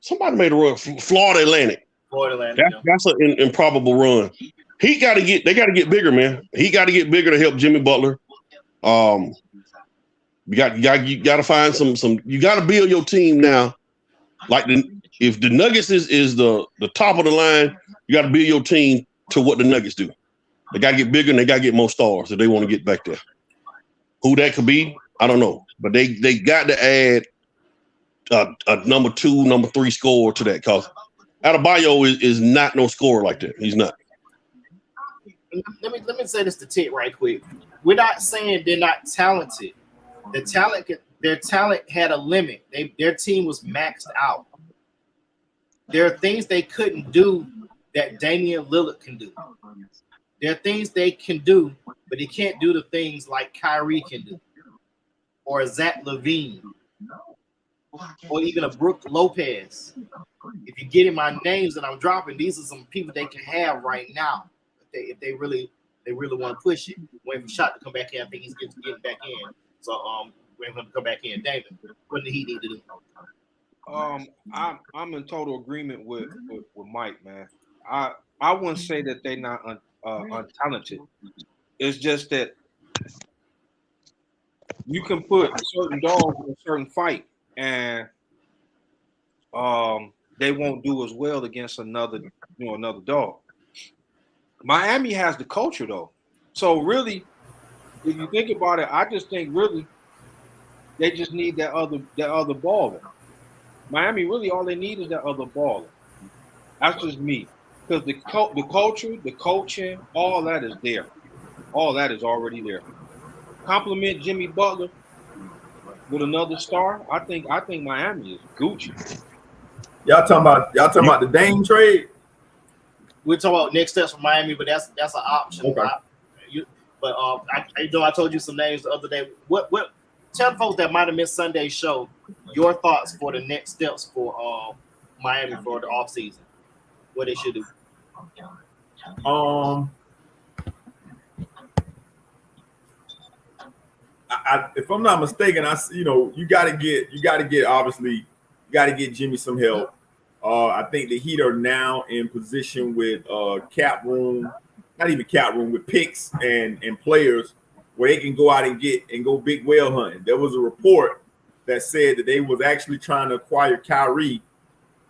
Somebody made a run. Florida Atlantic. That's an improbable run. They got to get bigger, man. He got to get bigger to help Jimmy Butler. You got to find some. You got to build your team now. Like if the Nuggets is the top of the line, you got to build your team to what the Nuggets do. They got to get bigger and they got to get more stars if they want to get back there. Who that could be, I don't know. But they got to add a number 2, number 3 scorer to that because Adebayo is not no scorer like that. He's not. Let me say this to Tit right quick. We're not saying they're not talented. Their talent had a limit. Their team was maxed out. There are things they couldn't do that Damian Lillard can do. There are things they can do, but they can't do the things like Kyrie can do, or Zach LaVine, or even a Brook Lopez. If you get in my names that I'm dropping, these are some people they can have right now if they really want to push it. Waiting for Shot to come back in. I think he's getting back in. So waiting for him to come back in. David, what did he need to do? I'm in total agreement with Mike, man. I wouldn't say that they're not untalented. It's just that you can put certain dogs in a certain fight, and they won't do as well against another dog. Miami has the culture though, so really, if you think about it, I just think really they just need that other baller. Miami really all they need is that other baller. That's just me. Because the culture, the coaching, all that is there. All that is already there. Compliment Jimmy Butler with another star. I think Miami is Gucci. Y'all talking about the Dame trade? We're talking about next steps for Miami, but that's an option. Okay. I told you some names the other day. What tell the folks that might have missed Sunday's show your thoughts for the next steps for Miami for the offseason. What they should do. If I'm not mistaken, you got to get Jimmy some help. I think the Heat are now in position with cap room, not even cap room, with picks and players where they can go out and go big whale hunting. There was a report that said that they was actually trying to acquire Kyrie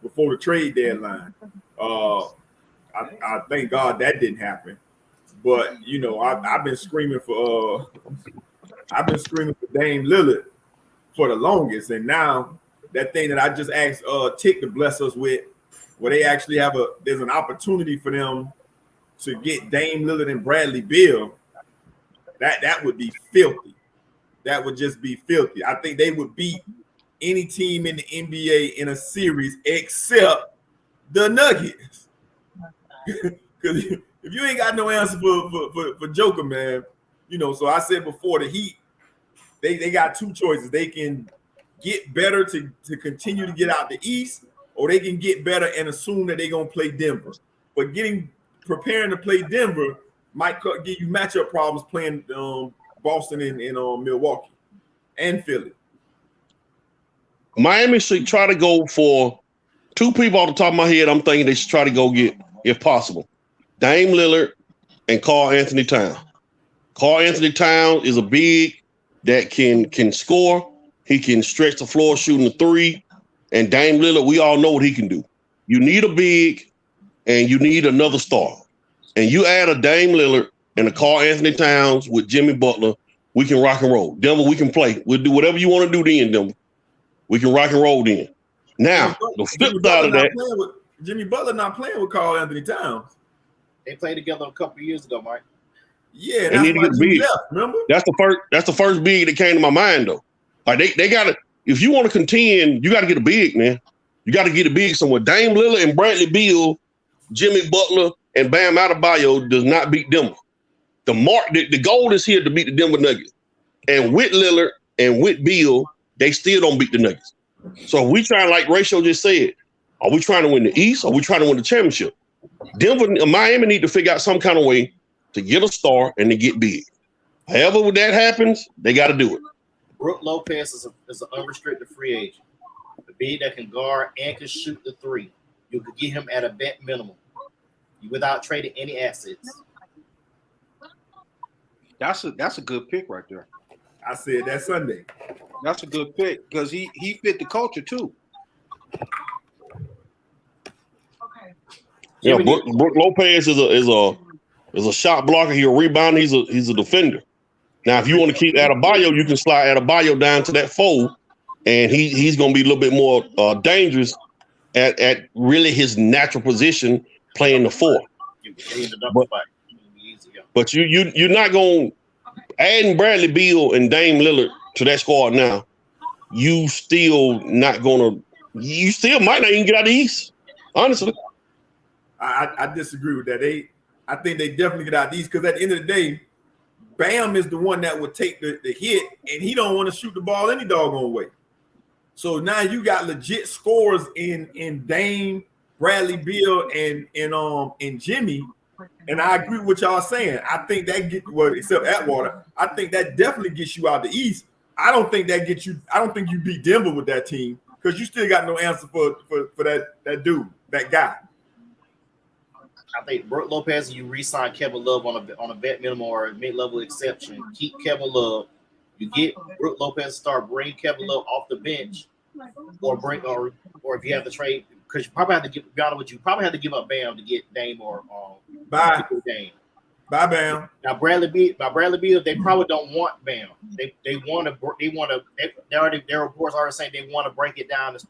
before the trade deadline. I thank God that didn't happen. But I've been screaming for Dame Lillard for the longest, and now that thing that I just asked Tick to bless us with, where they actually there's an opportunity for them to get Dame Lillard and Bradley Beal. That would be filthy. That would just be filthy. I think they would beat any team in the NBA in a series except the Nuggets. Because if you ain't got no answer for Joker, man, so I said before, the Heat, they got two choices. They can get better to continue to get out the East, or they can get better and assume that they're going to play Denver. But preparing to play Denver might give you matchup problems playing Boston and Milwaukee and Philly. Miami should try to go for two people off the top of my head. I'm thinking they should try to go get, if possible, Dame Lillard and Karl Anthony Towns. Karl Anthony Towns is a big that can score. He can stretch the floor shooting the three. And Dame Lillard, we all know what he can do. You need a big and you need another star. And you add a Dame Lillard and a Karl Anthony Towns with Jimmy Butler, we can rock and roll. Denver, we can play. We'll do whatever you want to do then, Denver. We can rock and roll then. Now, the flip side of that. Jimmy Butler not playing with Karl Anthony Towns. They played together a couple of years ago, Mike. Yeah, They need that's to why get you big. left. Remember? That's the first big that came to my mind though. Like they gotta, if you want to contend, you gotta get a big, man. You gotta get a big somewhere. Dame Lillard and Bradley Beal, Jimmy Butler, and Bam Adebayo does not beat Denver. The goal is here to beat the Denver Nuggets. And with Lillard and with Beal, they still don't beat the Nuggets. So we trying, like Ratio just said, are we trying to win the East or are we trying to win the championship? Miami need to figure out some kind of way to get a star and to get big. However that happens, they got to do it. Brook Lopez is an unrestricted free agent. The big that can guard and can shoot the three. You could get him at a bet minimum without trading any assets. That's a good pick right there. I said that Sunday. That's a good pick because he fit the culture too. Yeah, Brook Lopez is a shot blocker. He's a rebounder. He's a defender. Now, if you want to keep Adebayo, you can slide Adebayo down to that 4, and he's going to be a little bit more dangerous at really his natural position, playing the 4. But you're not going adding Bradley Beal and Dame Lillard to that squad now. You still not going to. You still might not even get out of the East. Honestly, I disagree with that. I think they definitely get out of the East because at the end of the day, Bam is the one that would take the hit, and he don't want to shoot the ball any doggone way. So now you got legit scorers in Dame, Bradley Beal, and Jimmy. And I agree with what y'all saying. I think that except Atwater, I think that definitely gets you out the East. I don't think you beat Denver with that team because you still got no answer for that dude, that guy. I think Brook Lopez, you re-sign Kevin Love on a bet minimum or a mid-level exception. Keep Kevin Love. You get Brook Lopez to start, bring Kevin Love off the bench, or if you have to trade, because you probably have to give. Be honest with you, probably have to give up Bam to get Dame or Bye Dame. Bye Bam. Now Bradley Beal, they probably don't want Bam. Their reports are saying they want to break it down and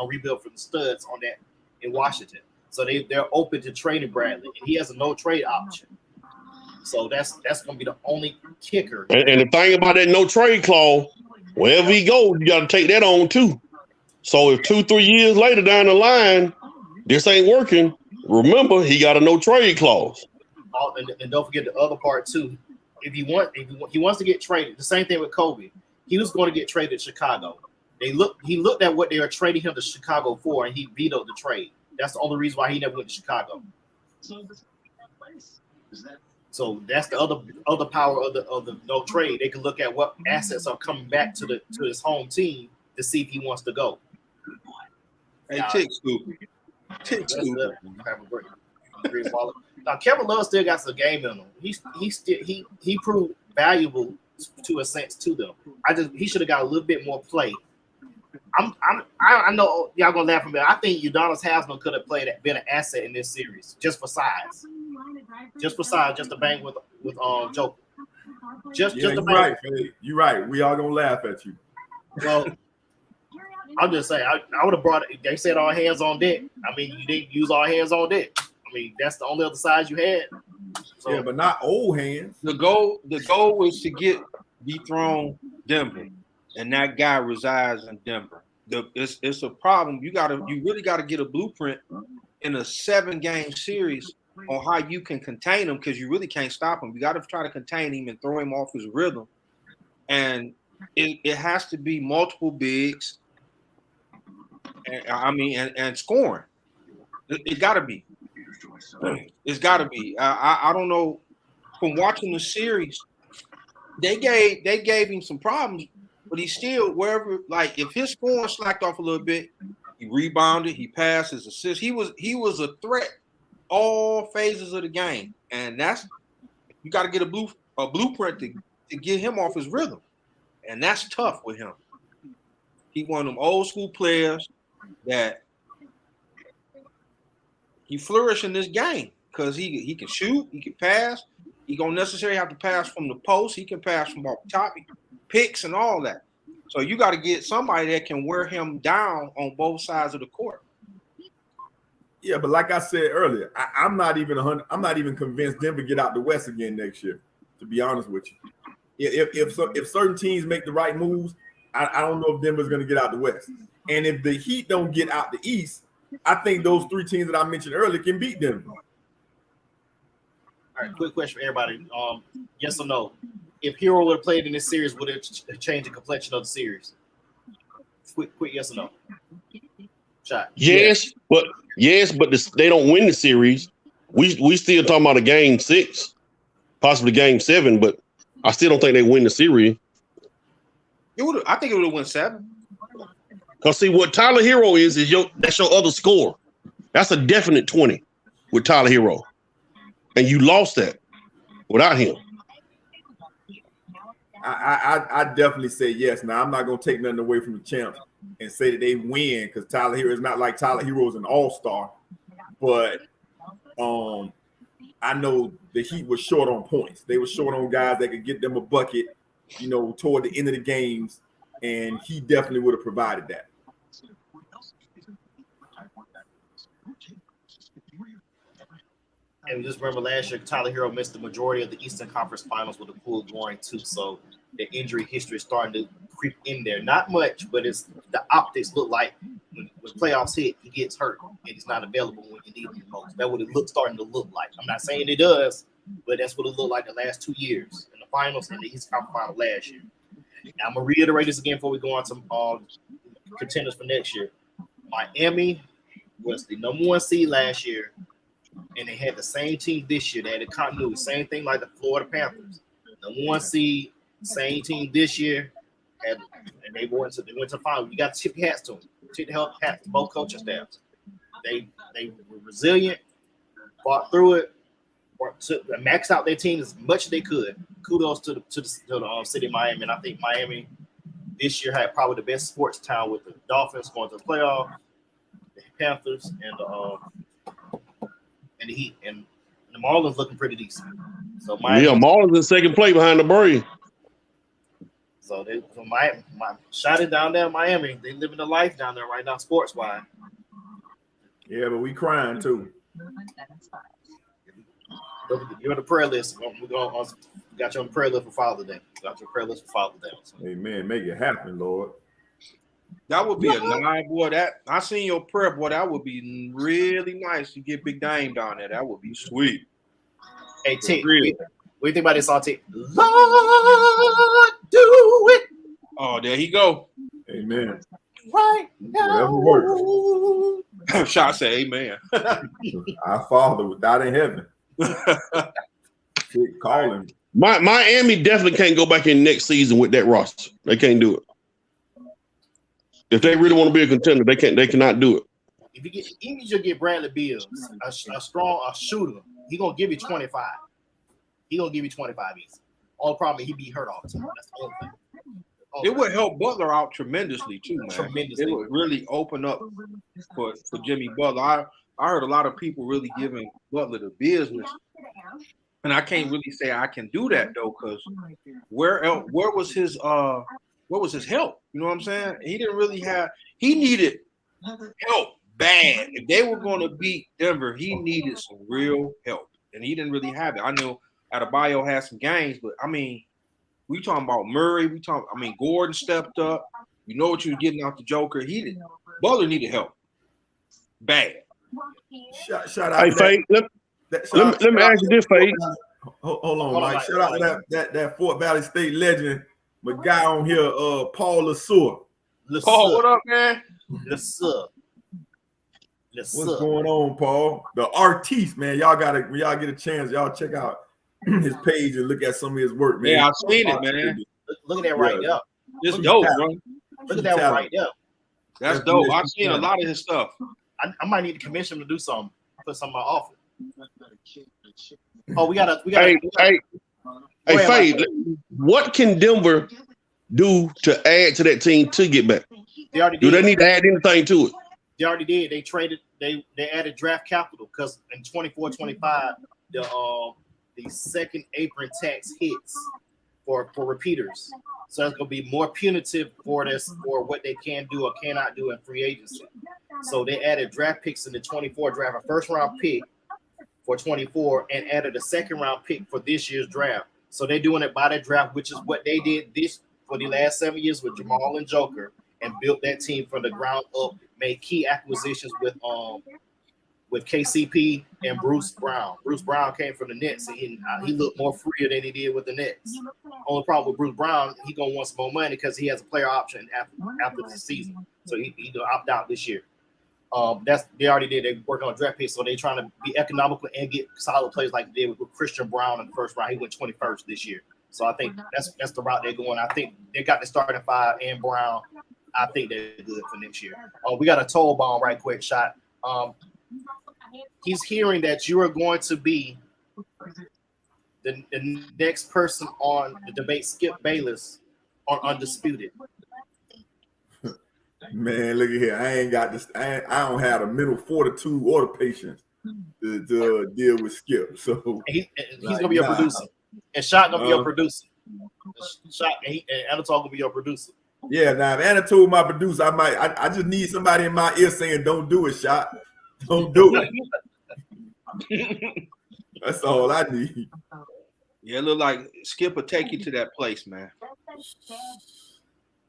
rebuild from the studs on that in Washington. So they're open to trading Bradley, and he has a no trade option. So that's going to be the only kicker. And the thing about that no trade clause, wherever he goes, you got to take that on too. So if 2-3 years later down the line, this ain't working, remember he got a no trade clause. And don't forget the other part too. If he wants to get traded, the same thing with Kobe. He was going to get traded to Chicago. He looked at what they were trading him to Chicago for, and he vetoed the trade. That's the only reason why he never went to Chicago. So that's the other power of the no trade. They can look at what assets are coming back to his home team to see if he wants to go. Hey, Tick Scoop. Now Kevin Love still got some game in him. He proved valuable to a sense to them. He should have got a little bit more play. I know y'all gonna laugh at me. I think Udonis Haslam could have been an asset in this series just for size, just to bang with Joker. You're right. We all gonna laugh at you. Well, I'm just saying I would have brought it. They said all hands on deck. I mean, you didn't use all hands on deck. I mean, that's the only other size you had. So, yeah, but not old hands. The goal was to dethrone Denver, and that guy resides in Denver. It's a problem. You really gotta get a blueprint in a 7-game series on how you can contain him, because you really can't stop him. You got to try to contain him and throw him off his rhythm. And it has to be multiple bigs. And scoring. It got to be. It's got to be. I don't know. From watching the series, they gave him some problems, but he still, wherever, like if his scoring slacked off a little bit, he rebounded, he passed, his assist. He was a threat all phases of the game, and that's, you got to get a blueprint to get him off his rhythm, and that's tough with him. He one of them old school players that he flourished in this game because he can shoot, he can pass. He don't necessarily have to pass from the post. He can pass from off the top, picks and all that. So you got to get somebody that can wear him down on both sides of the court. Yeah, but like I said earlier, I'm not even convinced Denver get out the West again next year. To be honest with you, if certain teams make the right moves, I don't know if Denver's going to get out the West. And if the Heat don't get out the East, I think those three teams that I mentioned earlier can beat Denver. All right, quick question for everybody. Yes or no? If Hero would have played in this series, would it change the complexion of the series? Quick yes or no? Shot. Yes, but they don't win the series. We still talking about a game 6, possibly game 7, but I still don't think they win the series. I think it would have won 7. Cause see what Tyler Hero is that's your other score. That's a definite 20 with Tyler Hero, and you lost that without him. I definitely say yes. Now I'm not gonna take nothing away from the champs and say that they win because Tyler Hero is not like Tyler Hero is an all-star, but I know the Heat was short on points. They were short on guys that could get them a bucket, toward the end of the games, and he definitely would have provided that. And just remember last year, Tyler Hero missed the majority of the Eastern Conference Finals with a pool groin too. So the injury history is starting to creep in there. Not much, but it's the optics look like when playoffs hit, he gets hurt and he's not available when you need him the most. That's what it starting to look like. I'm not saying it does, but that's what it looked like the last 2 years in the finals and the Eastern Conference Final last year. Now, I'm gonna reiterate this again before we go on to contenders for next year. Miami was the number 1 seed last year. And they had the same team this year. They had a continuity. Same thing like the Florida Panthers. Number 1 seed, same team this year. And they went to the final. You got to tip your hats to them. Tip your hats to both coaching staffs. They were resilient, fought through it, maxed out their team as much as they could. Kudos to the city of Miami. And I think Miami this year had probably the best sports town with the Dolphins going to the playoff, the Panthers, and the Heat, and the Marlins looking pretty decent. So Marlins in second place behind the Braves. So Miami shot it down there in Miami. They living the life down there right now, sports wise. Yeah, but we crying too. You're on the prayer list. We got you on the prayer list for Father's Day. So. Amen. Make it happen, Lord. That would be a nice boy. That I seen your prayer, boy. That would be really nice to get Big Dame down there. That would be sweet. Hey, T, what do you think about this song, T? Lord, do it. Oh, there he go. Amen. Right now. Whatever works. Shot say amen. Our Father without in heaven. Call him. Miami definitely can't go back in next season with that roster. They can't do it. If they really want to be a contender, they cannot do it. If you get Bradley Beal, a shooter, he gonna give you 25. He gonna give you 25 easy. All the problem is he be hurt all the time. That's the only thing. It would help Butler out tremendously too, man. Tremendously. It would really open up for Jimmy Butler. I heard a lot of people really giving Butler the business, and I can't really say I can do that though, because where was his help? You know what I'm saying? He didn't really have. He needed help bad. If they were going to beat Denver, he needed some real help, and he didn't really have it. I know Adebayo had some games, but I mean, we talking about Murray. Gordon stepped up. You know what you were getting out the Joker. Butler needed help bad. Shout out. Hey, Fade. Let me ask you this, Fade. Hold on, Mike. Shout out to that Fort Valley State legend, my guy on here, Paul Lasur. Paul, what up, man? Lasur. What's going on, Paul? The artiste, man. Y'all get a chance, y'all check out his page and look at some of his work, man. Yeah, I've seen it, man. Look at that right there. It's dope, bro. Look at that one right there. That's dope. I've seen a lot of his stuff. I might need to commission him to do something. Put something in my office. Oh, we got. Hey, Fade. What can Denver do to add to that team to get back? They already do. They need to add anything to it? They already did. They traded. They added draft capital because in 24-25 the second apron tax hits for repeaters. So it's going to be more punitive for what they can do or cannot do in free agency. So they added draft picks in the 24 draft, a first round pick for 24, and added a second round pick for this year's draft So they're doing it by the draft, which is what they did this for the last 7 years with Jamal and Joker, and built that team from the ground up. Made key acquisitions with KCP and Bruce Brown. Bruce Brown came from the Nets, and he looked more freer than he did with the Nets. Only problem with Bruce Brown, he gonna want some more money because he has a player option after the season, so he gonna opt out this year. They already did. They work on draft picks, so they're trying to be economical and get solid players like they did with Christian Brown in the first round. He went 21st this year, so I think that's the route they're going. I think they got the starting five and Brown. I think they're good for next year. We got a toll bomb right quick shot. He's hearing that you are going to be the next person on the debate, Skip Bayless, on Undisputed. Man, look at here. I ain't got this. I don't have the mental fortitude or the patience to deal with Skip. So he's gonna be your producer, and Shot gonna be your producer. Shot and Anatol gonna be your producer. Yeah, now if Anatol my producer, I just need somebody in my ear saying, "Don't do it, Shot. Don't do it." That's all I need. Yeah, it look like Skip will take you to that place, man.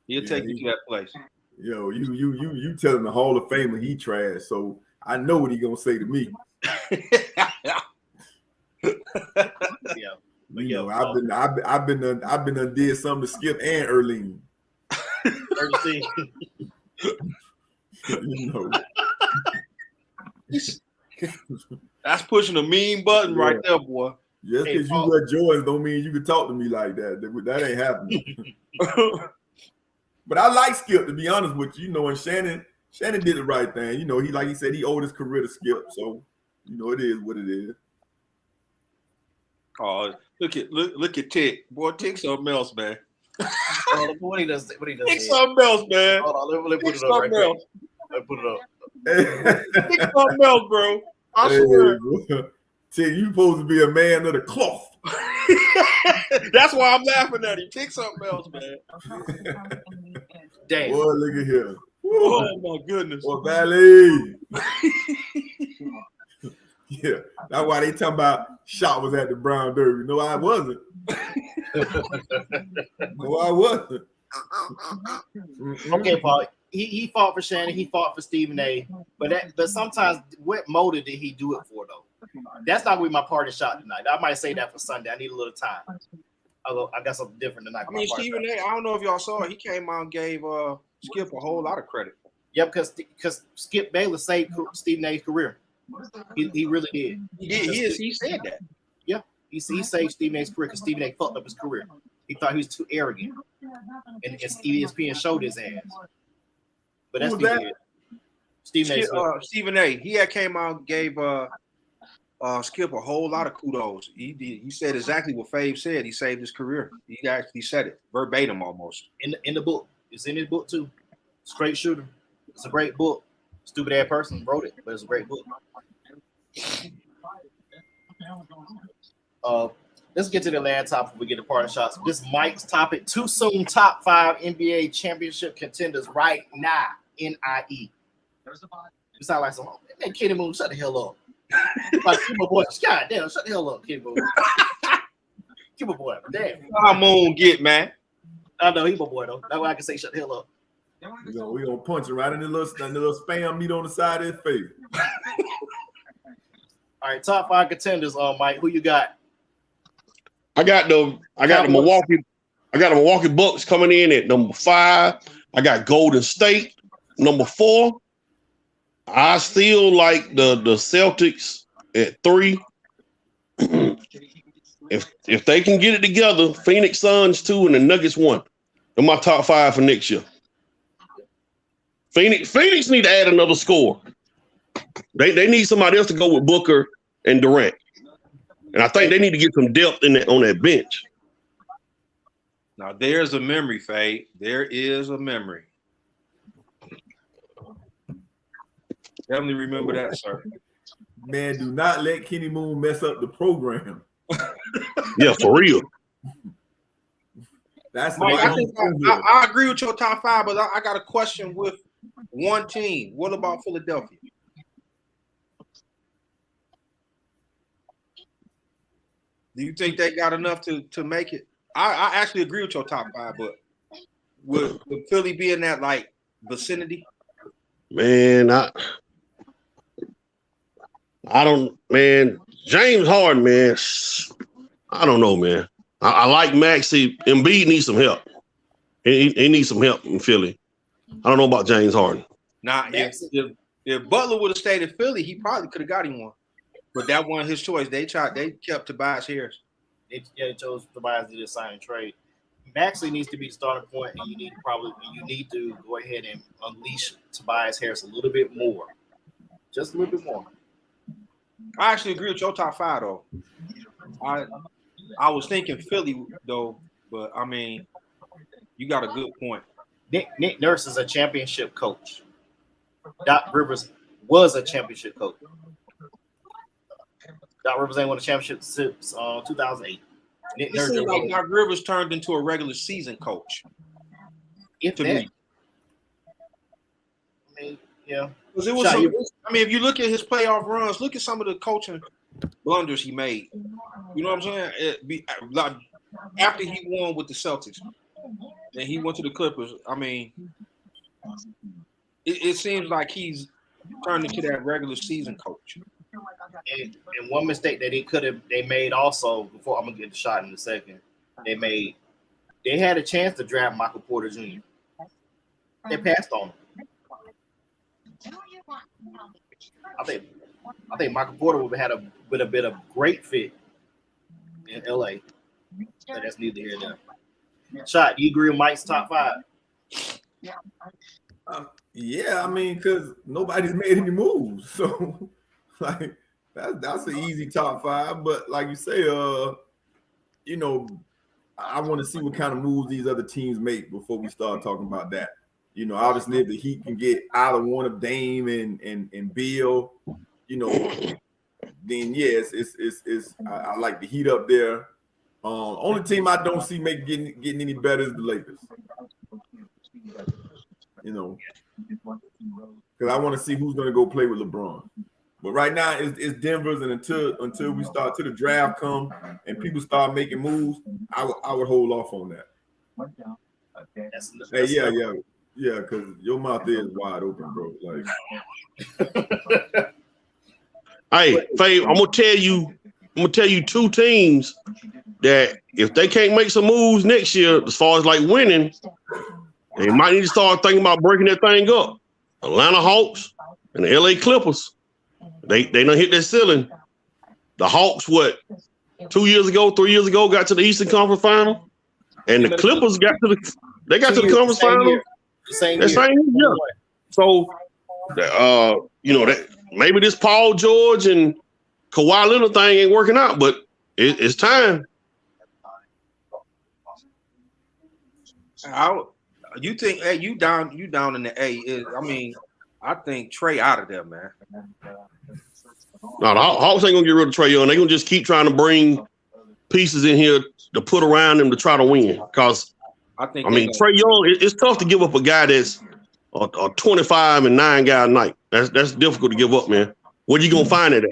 He'll take you to that place. Yo, you telling the Hall of Famer he trash, so I know what he gonna say to me. I've been did something to Skip and Erlene. That's pushing a mean button right there, boy. Just because you wear Jordans don't mean you can talk to me like that. That ain't happening. But I like Skip, to be honest with you. And Shannon did the right thing. He like he said, he owed his career to Skip. So, it is what it is. Oh, look at Tick. Boy, Tick's something else, man. What he does? Tick's something else, man. Hold on, let me put it up right quick. Let me put it up. Tick's something else, bro. I swear. Tick, you supposed to be a man of the cloth. That's why I'm laughing at him. Tick something else, man. Damn. Boy, look at here. Oh my goodness. Boy, Valley. Yeah, that's why they talking about Shot was at the Brown Derby. No, I wasn't. No, I wasn't. Okay, Paul. He fought for Shannon. He fought for Stephen A. But sometimes, what motive did he do it for, though? That's not going to be my party shot tonight. I might say that for Sunday. I need a little time. Although I got something different tonight. I mean, Stephen A. I don't know if y'all saw it. He came out and gave Skip a whole lot of credit. Yeah, because Skip Bayless saved Stephen A's career. He really did. He said that. Yeah, he saved Stephen A's career because Stephen A fucked up his career. He thought he was too arrogant, and ESPN showed his ass. But that's Stephen A. He had came out and gave Skip a whole lot of kudos. He said exactly what Fave said. He saved his career. He actually said it verbatim almost. In the book. It's in his book too. Straight Shooter. It's a great book. Stupid ass person wrote it, but it's a great book. Let's get to the last topic before we get to party shots. This Mike's topic. Too soon top 5 NBA championship contenders right now. NIE. You sound like some man, Kenny Moon, shut the hell up. Like my boy, God damn, shut the hell up, Kenny Moon. Keep my boy, damn. How Moon get, man? I know he's my boy though. That's why I can say shut the hell up. We gonna punch him right in the little spam meat on the side of his face. All right, top 5 contenders, Mike. Who you got? I got the Milwaukee Bucks coming in at number 5. I got Golden State number 4. I still like the Celtics at 3. If they can get it together, Phoenix Suns 2 and the Nuggets 1. They're my top 5 for next year. Phoenix need to add another scorer. They need somebody else to go with Booker and Durant. And I think they need to get some depth on that bench. Now, there's a memory, Faye. There is a memory. Definitely remember that, sir. Man, do not let Kenny Moon mess up the program. Yeah, for real. That's Mike, I agree with your top 5, but I got a question with one team. What about Philadelphia? Do you think they got enough to make it? I actually agree with your top 5, but would Philly be in that like vicinity? Man, I don't, man. James Harden, man. I don't know, man. I like Maxey. Embiid needs some help. He needs some help in Philly. I don't know about James Harden. Now, if Butler would have stayed in Philly, he probably could have got him one. But that wasn't his choice. They kept Tobias Harris. They chose Tobias to just sign and trade. Maxley needs to be the starting point, and you need to go ahead and unleash Tobias Harris a little bit more, just a little bit more. I actually agree with your top 5 though. I was thinking Philly though, but I mean, you got a good point. Nick Nurse is a championship coach. Doc Rivers was a championship coach. Doc Rivers ain't won a championship since 2008. It seems like Doc Rivers turned into a regular season coach. To me. I mean, yeah. Because it was if you look at his playoff runs, look at some of the coaching blunders he made. You know what I'm saying? Like after he won with the Celtics and he went to the Clippers, I mean, it seems like he's turned into that regular season coach. And one mistake that they made also, before I'm gonna get the shot in a second, they had a chance to draft Michael Porter Jr. They passed on him. I think Michael Porter would have had a bit of great fit in LA. But that's neither here nor there. Shot, do you agree with Mike's top 5? Yeah, I mean, because nobody's made any moves, so like that's an easy top 5. But like you say, you know, I want to see what kind of moves these other teams make before we start talking about that. You know, obviously, if the Heat can get either one of Dame and Beal, you know, then yes, it's I like the Heat up there. Only team I don't see getting any better is the Lakers. You know, because I want to see who's going to go play with LeBron. But right now, it's Denver's, and until we start to the draft come and people start making moves, I would hold off on that. Hey, yeah, because your mouth is wide open, bro. Like, hey, Fave, I'm gonna tell you 2 teams that if they can't make some moves next year, as far as like winning, they might need to start thinking about breaking that thing up. Atlanta Hawks and the LA Clippers. They done hit that ceiling. The Hawks, 3 years ago, got to the Eastern Conference Final, and the Clippers got to the conference final. Same year. So, you know, that maybe this Paul George and Kawhi Leonard thing ain't working out, but it's time. You think? Hey, you down in the A? I mean, I think Trey out of there, man. No, the Hawks ain't gonna get rid of Trae Young. They're gonna just keep trying to bring pieces in here to put around them to try to win. Because Trae Young, it's tough to give up a guy that's a 25 and 9 guy a night. That's difficult to give up, man. Where you gonna find it at?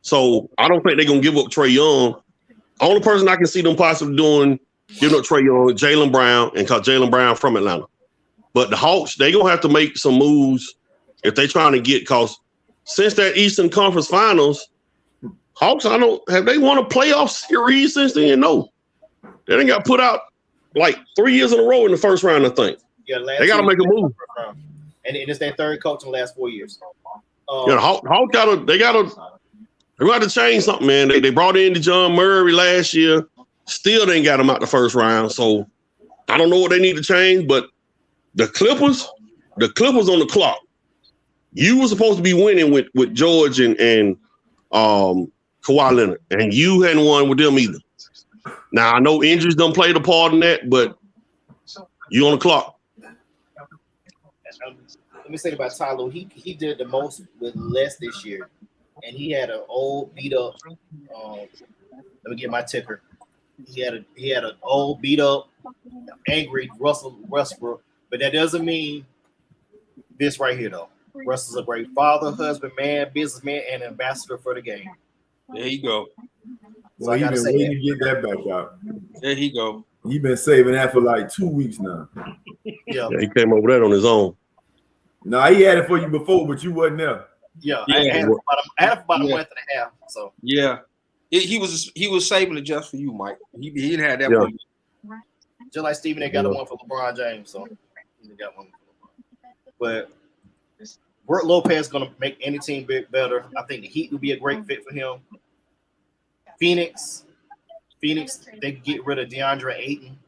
So I don't think they're gonna give up Trae Young. Only person I can see them possibly doing giving up Trae Young, Jaylen Brown, and cause Jaylen Brown from Atlanta. But the Hawks, they gonna have to make some moves if they're trying to get. Cause since that Eastern Conference Finals, Hawks, have they won a playoff series since then? No, they didn't got put out like 3 years in a row in the first round. I think. Yeah, they got to make a move. And it's their third coach in the last 4 years. The Hawks got to change something, man. They brought in John Murray last year. Still didn't got him out the first round. So I don't know what they need to change, but the Clippers on the clock. You were supposed to be winning with George and Kawhi Leonard, and you hadn't won with them either. Now I know injuries don't play the part in that, but you on the clock. Let me say about Tyler. He did the most with less this year, and he had an old beat up. Let me get my ticker. He had an old beat up, angry Russell Westbrook, but that doesn't mean this right here though. Russell's a great father, husband, man, businessman, and ambassador for the game. There you go. So Well, I he gotta been say waiting that. to get that back out. There he go. He been saving that for like 2 weeks now. Yeah, Yeah, he came up with that on his own. No, he had it for you before, but you wasn't there. yeah. Yeah. I had it for about a Yeah. month and a half. So Yeah. He was saving it just for you, Mike. He didn't have that Yeah. for me. just like Stephen, they got the one for LeBron James. So they got one for LeBron. But Brook Lopez is gonna make any team bit better. I think the Heat would be a great fit for him. Phoenix, they get rid of DeAndre Ayton.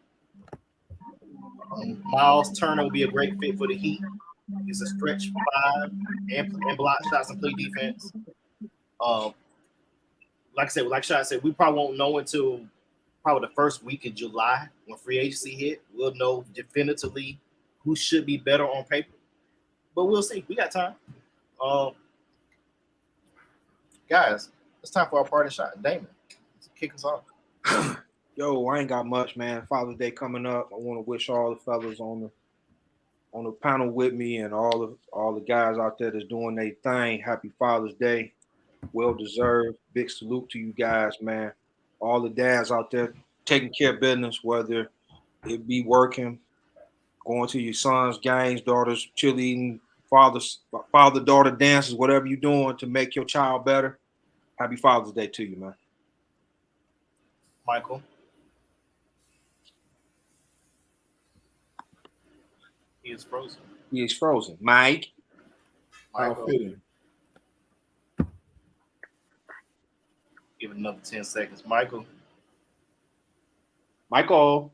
Miles Turner will be a great fit for the Heat. He's a stretch five and block shots and play defense. Like Shot said, we probably won't know until probably the first week of July when free agency hit. We'll know definitively who should be better on paper. But we'll see. We got time. Guys, it's time for our party shot. Damon, kick us off. Yo, I ain't got much, man. Father's Day coming up. I want to wish all the fellas on the panel with me and all the guys out there that's doing their thing. Happy Father's Day. Well deserved. Big salute to you guys, man. All the dads out there taking care of business, whether it be working, going to your sons' games, daughters' cheerleading, father-daughter dances, whatever you're doing to make your child better. Happy Father's Day to you, man. Michael. He is frozen. He is frozen. Mike. How Michael, fitting. give it another 10 seconds. Michael. Michael.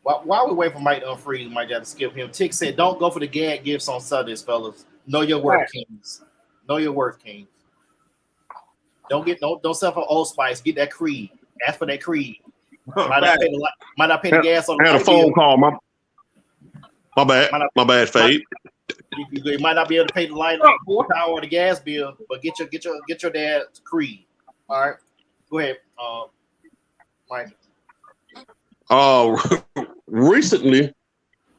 While we wait for Mike to unfreeze, Mike got to skip him. Tick said, "Don't go for the gag gifts on Sundays, fellas. Know your worth, kings. Know your worth, kings. Don't sell for Old Spice. Get that Creed. Ask for that Creed. Might not pay the gas on the I had a light phone bill. call. My bad. My bad, Fade. You might not be able to pay the light power or the gas bill, but get your dad's Creed. All right, go ahead, Mike. Recently,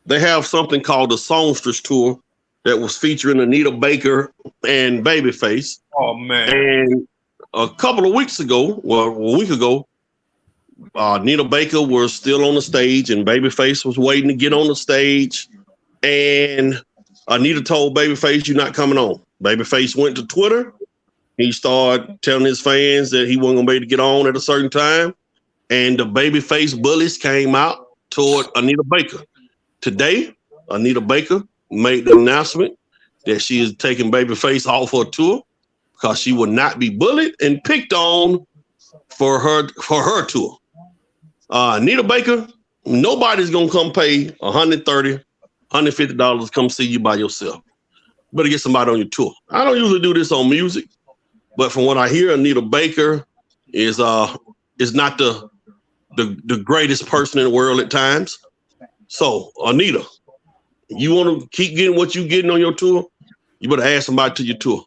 they have something called the Songstress Tour that was featuring Anita Baker and Babyface. Oh, man. And a couple of weeks ago, well, a week ago, Anita Baker was still on the stage and Babyface was waiting to get on the stage. And Anita told Babyface, "You're not coming on." Babyface went to Twitter. He started telling his fans that he wasn't going to be able to get on at a certain time. And the Babyface bullies came out toward Anita Baker. Today, Anita Baker made the announcement that she is taking Babyface off her tour because she will not be bullied and picked on for her tour. Anita Baker, nobody's gonna come pay $130, $150 to come see you by yourself. Better get somebody on your tour. I don't usually do this on music, but from what I hear, Anita Baker is not the greatest person in the world at times. So, Anita, you want to keep getting what you're getting on your tour, you better add somebody to your tour.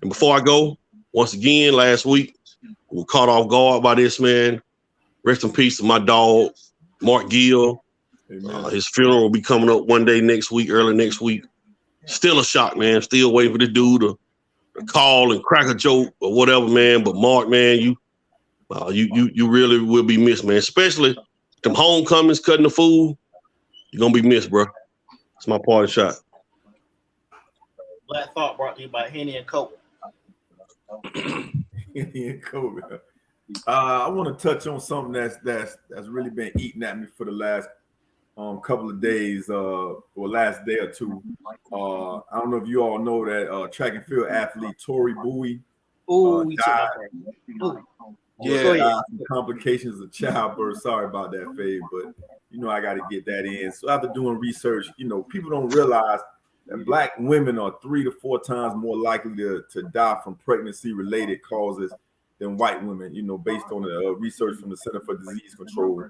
And before I go, once again, last week, we were caught off guard by this, man. Rest in peace to my dog, Mark Gill. His funeral will be coming up one day next week, early next week. Still a shock, man. Still waiting for this dude to call and crack a joke or whatever, man. But Mark, man, you really will be missed, man. Especially them homecomings, cutting the food. You're gonna be missed, bro. It's my party shot. Black Thought brought to you by Henny and Coke. Henny and Coke. I want to touch on something that's really been eating at me for the last couple of days, or last day or two. I don't know if you all know that track and field athlete Tori Bowie died. Yeah, Complications of childbirth. Sorry about that, Fade, but I got to get that in. So after doing research, people don't realize that Black women are 3 to 4 times more likely to die from pregnancy-related causes than white women. Based on the research from the Center for Disease Control.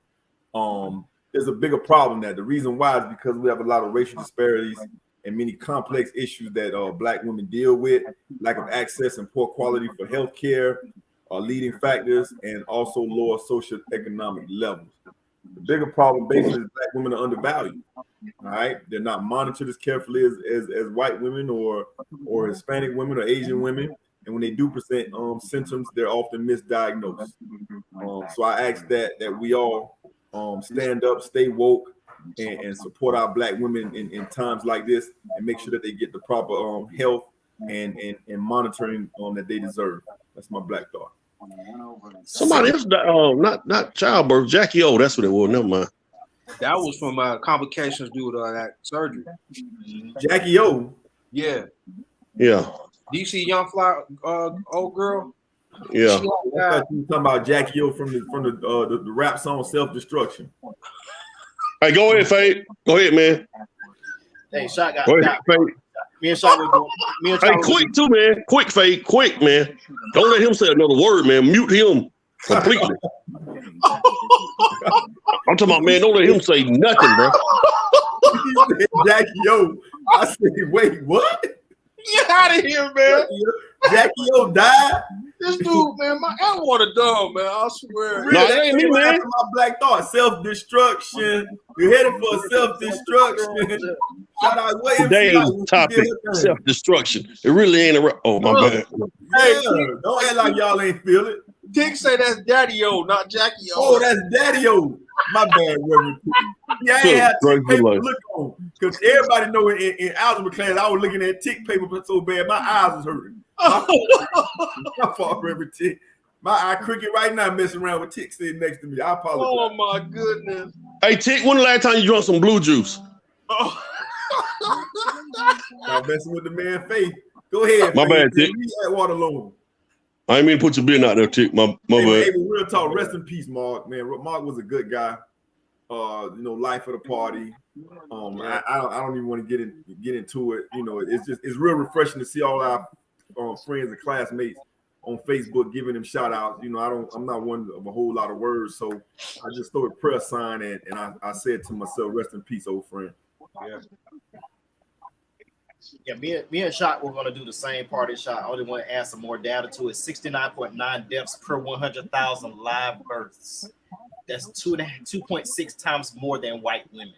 There's a bigger problem that the reason why is because we have a lot of racial disparities and many complex issues that Black women deal with. Lack of access and poor quality for health care are leading factors, and also lower socioeconomic levels. The bigger problem basically is Black women are undervalued. All right, they're not monitored as carefully as white women or Hispanic women or Asian women, and when they do present symptoms, they're often misdiagnosed. So I ask that we all stand up, stay woke, and support our Black women in times like this, and make sure that they get the proper health and monitoring that they deserve. That's my Black thought. Somebody else, not childbirth, Jackie O. That's what it was. Never mind. That was from complications due to that surgery. Jackie O. Yeah. Yeah. Do you see Young Fly, old girl? Yeah. I thought you were talking about Jackie O from the rap song Self Destruction. Hey, go ahead, Fade. Go ahead, man. Hey, Shot got. Go ahead, Fade. Me and Shot were doing. Me and Shot Hey, quick too, man. Quick, Fade. Quick, man. Don't let him say another word, man. Mute him completely. I'm talking about, man. Don't let him say nothing, bro. Jackie O. I said, wait, what? Get out of here, man. Jackie O died. This dude, man, I want a dog, man. I swear. No, that ain't me, man. My Black thought, self-destruction. You're headed for self-destruction. Shout out Today's topic, self-destruction. It really ain't a. Oh, my bad. Hey, don't act like y'all ain't feel it. Tick say that's Daddy O, not Jackie O. Oh, that's Daddy O. My bad, Reverend. Yeah, I ain't had tick paper to look on. Because everybody know in algebra class, I was looking at tick paper so bad, my eyes was hurting. My fault, Reverend Tick. My eye crooked right now messing around with Tick sitting next to me. I apologize. Oh, my goodness. Hey, Tick, when the last time you drank some blue juice? Oh. I'm messing with the man Faith. Go ahead. My bad, Tick. Leave that water alone. I ain't mean to put your bin out there, Tick. My bad. Hey, real talk. Rest in peace, Mark. Man, Mark was a good guy. Life of the party. I don't even want to get into it. It's real refreshing to see all our friends and classmates on Facebook giving them shout outs. I'm not one of a whole lot of words, so I just throw a prayer sign and I said to myself, rest in peace, old friend. Yeah, me and Shot were going to do the same party shot. I only want to add some more data to it. 69.9 deaths per 100,000 live births. That's 2.6 times more than white women.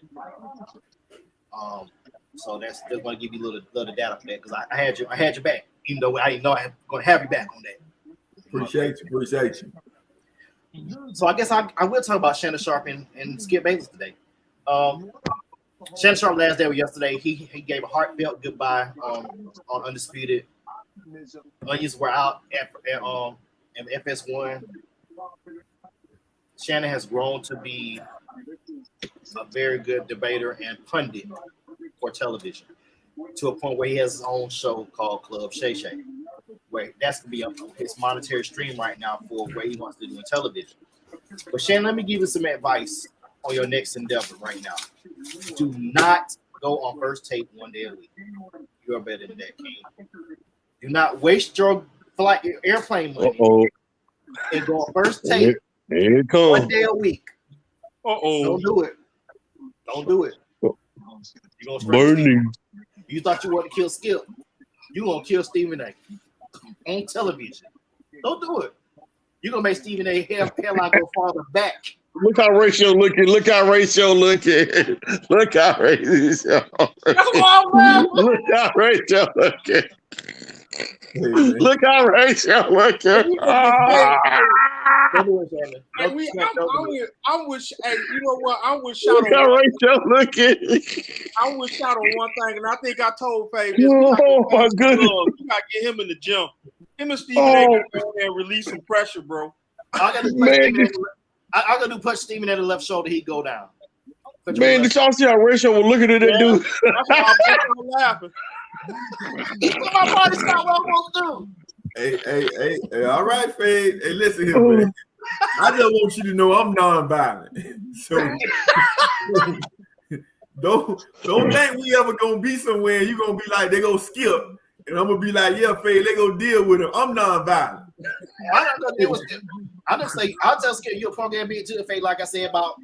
So that's just going to give you a little data for that, because I had your back, even though I didn't know I was going to have you back on that. Appreciate you. So I guess I will talk about Shannon Sharp and Skip Bayless today. Shannon Sharp last day was yesterday. He gave a heartfelt goodbye on Undisputed. Onions were out at FS1. Shannon has grown to be a very good debater and pundit for television, to a point where he has his own show called Club Shay Shay, where that's going to be his monetary stream right now for what he wants to do in television. But Shannon, let me give you some advice on your next endeavor right now. Do not go on First Take one day a week. You're better than that, King. Do not waste your airplane money and go on First Take one day a week. Don't do it. You're gonna burn. You thought you wanted to kill Skip. You're gonna kill Stephen A. on television. Don't do it. You're gonna make Stephen A. hairline go farther back. Look how Rachel looking. Look how Rachel looking. Look how Rachel looking. Look how Rachel looking. Look how Rachel looking. I'm with you know what? I'm with Shot. Look how Rachel looking. I'm with Shot on one thing, and I think I told Faye. Oh my goodness! You gotta get him in the gym. Him and Stephen A. gotta go there and release some pressure, bro. I gotta do punch Stephen at the left shoulder. He go down. Man, did y'all see how Rachel was looking at that dude? That's why I'm laughing. My body stop what I'm supposed to do. Hey, all right, Fade. Hey, listen here, man. I just want you to know I'm non-violent. So don't think we ever gonna be somewhere and you're gonna be like, they gonna Skip. And I'm gonna be like, yeah, Fade, they gonna deal with him. I'm non-violent. I'm not gonna deal with Skip. I'll tell Skip you're a punk ass bitch too, Fade, like I said about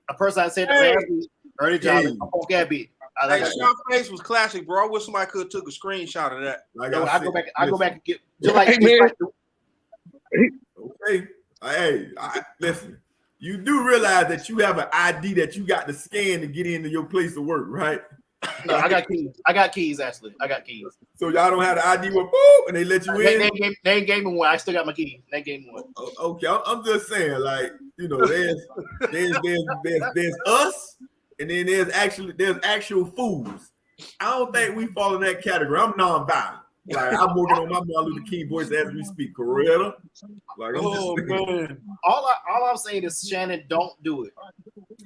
a person I said last week. Early job, a punk ass bitch. Sean's face was classic, bro. I wish somebody could have took a screenshot of that. I go back and get just like okay. Hey, listen. You do realize that you have an ID that you got to scan to get into your place of work, right? No, I got keys. I got keys, actually. I got keys. So y'all don't have the ID with boop, and they let you in? They gave me one. I still got my keys. They gave me one. Okay, I'm just saying, like, you know, there's us, and then there's actual fools. I don't think we fall in that category. I'm non-violent. Like, I'm working on my Martin Luther King voice as we speak. Coretta. Like, man. All I'm saying is, Shannon, don't do it.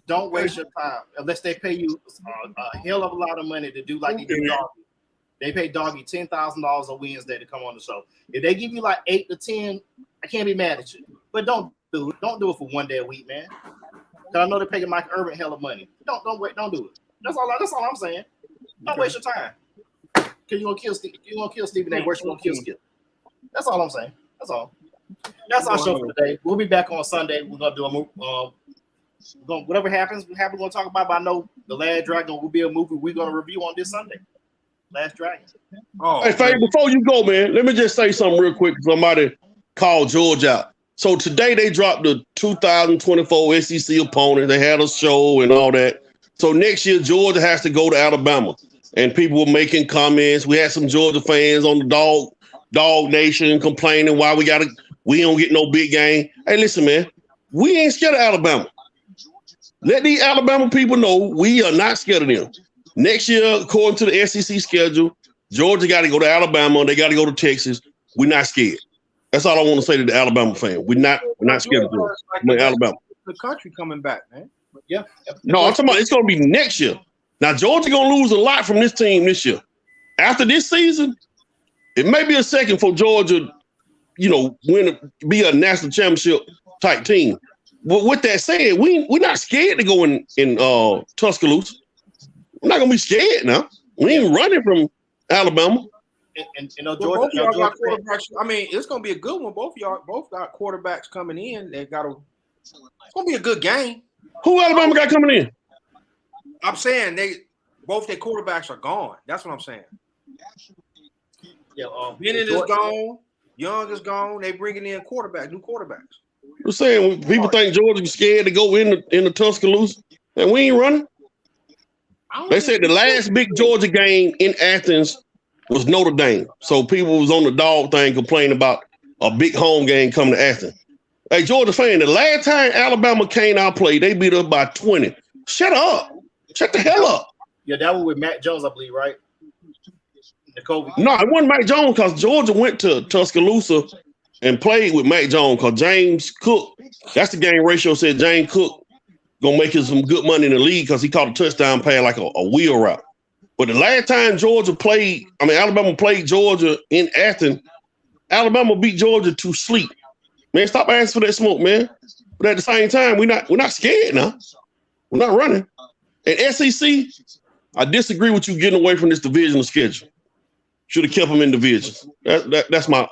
Don't waste your time unless they pay you a hell of a lot of money to do like they do Doggy. They pay Doggy $10,000 a Wednesday to come on the show. If they give you like 8 to 10, I can't be mad at you. But don't do it. Don't do it for one day a week, man. Because I know they're paying Mike Urban hell of money. Don't do it. That's all I'm saying. Don't waste your time. Because you're gonna kill Stephen A. Worse, you're gonna kill Skip. That's all I'm saying. That's all. That's our show for today. We'll be back on Sunday. We're gonna do a movie. Whatever happens, we're gonna talk about. But I know The Last Dragon will be a movie we're gonna review on this Sunday. Last Dragon. Oh, hey, Faye, before you go, man, let me just say something real quick. Somebody called George out. So today they dropped the 2024 SEC opponent. They had a show and all that. So next year Georgia has to go to Alabama. And people were making comments. We had some Georgia fans on the Dog Nation complaining why we don't get no big game. Hey, listen, man, we ain't scared of Alabama. Let these Alabama people know we are not scared of them. Next year, according to the SEC schedule, Georgia got to go to Alabama. They got to go to Texas. We're not scared. That's all I want to say to the Alabama fan. We're not scared of Georgia. Like Alabama. The country coming back, man. Yeah. No, I'm talking about it's going to be next year. Now, Georgia going to lose a lot from this team this year. After this season, it may be a second for Georgia, be a national championship type team. But with that said, we're not scared to go in Tuscaloosa. We're not going to be scared now. We ain't running from Alabama. And Georgia, both y'all got quarterbacks. I mean, it's going to be a good one. Both got quarterbacks coming in. It's going to be a good game. Who Alabama got coming in? I'm saying both their quarterbacks are gone. That's what I'm saying. Yeah, Bennett is gone. Young is gone. They bringing in new quarterbacks. I'm saying people think Georgia's scared to go in the Tuscaloosa, and we ain't running. They said the last big Georgia game in Athens was Notre Dame. So people was on the dog thing complaining about a big home game coming to Athens. Hey, Georgia fan, the last time Alabama came out play, they beat us by 20. Shut up. Shut the hell up. Yeah, that was with Matt Jones, I believe, right? No, it wasn't Mac Jones because Georgia went to Tuscaloosa and played with Mac Jones because James Cook, that's the game ratio said James Cook going to make us some good money in the league because he caught a touchdown pass like a wheel route. But the last time Alabama played Georgia in Athens, Alabama beat Georgia to sleep. Man, stop asking for that smoke, man. But at the same time, we're not scared now. We're not running. And SEC, I disagree with you getting away from this divisional schedule. Should have kept them in divisions. That's my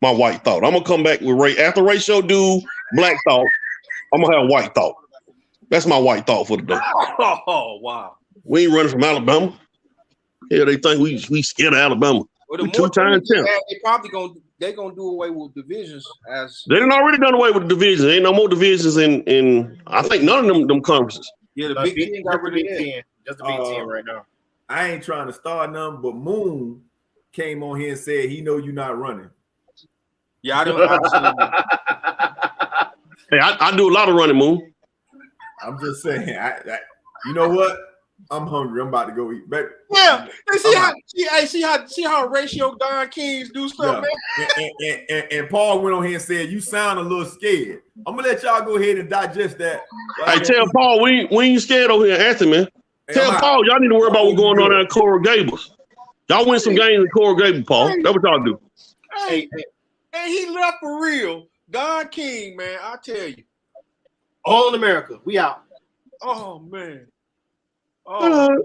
white thought. I'm gonna come back with Ray after Ray Show do black thought. I'm gonna have white thought. That's my white thought for the day. Oh wow! We ain't running from Alabama. Yeah, they think we scared of Alabama. Well, we 2-time champ. They're gonna do away with divisions as they done already done away with the divisions. Ain't no more divisions in I think none of them conferences. Yeah, the Big Ten got rid of 10. Just the Big Ten right now. I ain't trying to start none, but Moon came on here and said he know you're not running. Yeah, I don't. Hey, I do a lot of running, Moon. I'm just saying. You know what? I'm hungry. I'm about to go eat. But yeah, see how ratio Don Kings do stuff, man. And Paul went on here and said, "You sound a little scared." I'm gonna let y'all go ahead and digest that. Hey, tell Paul we ain't scared over here in Athens, man. Tell Paul y'all need to worry about what's going on at Coral Gables. Y'all win some games in Coral Gables, Paul. That's what y'all do. Hey, and he left for real. Don King, man, I tell you. All in America. We out. Oh man. Oh.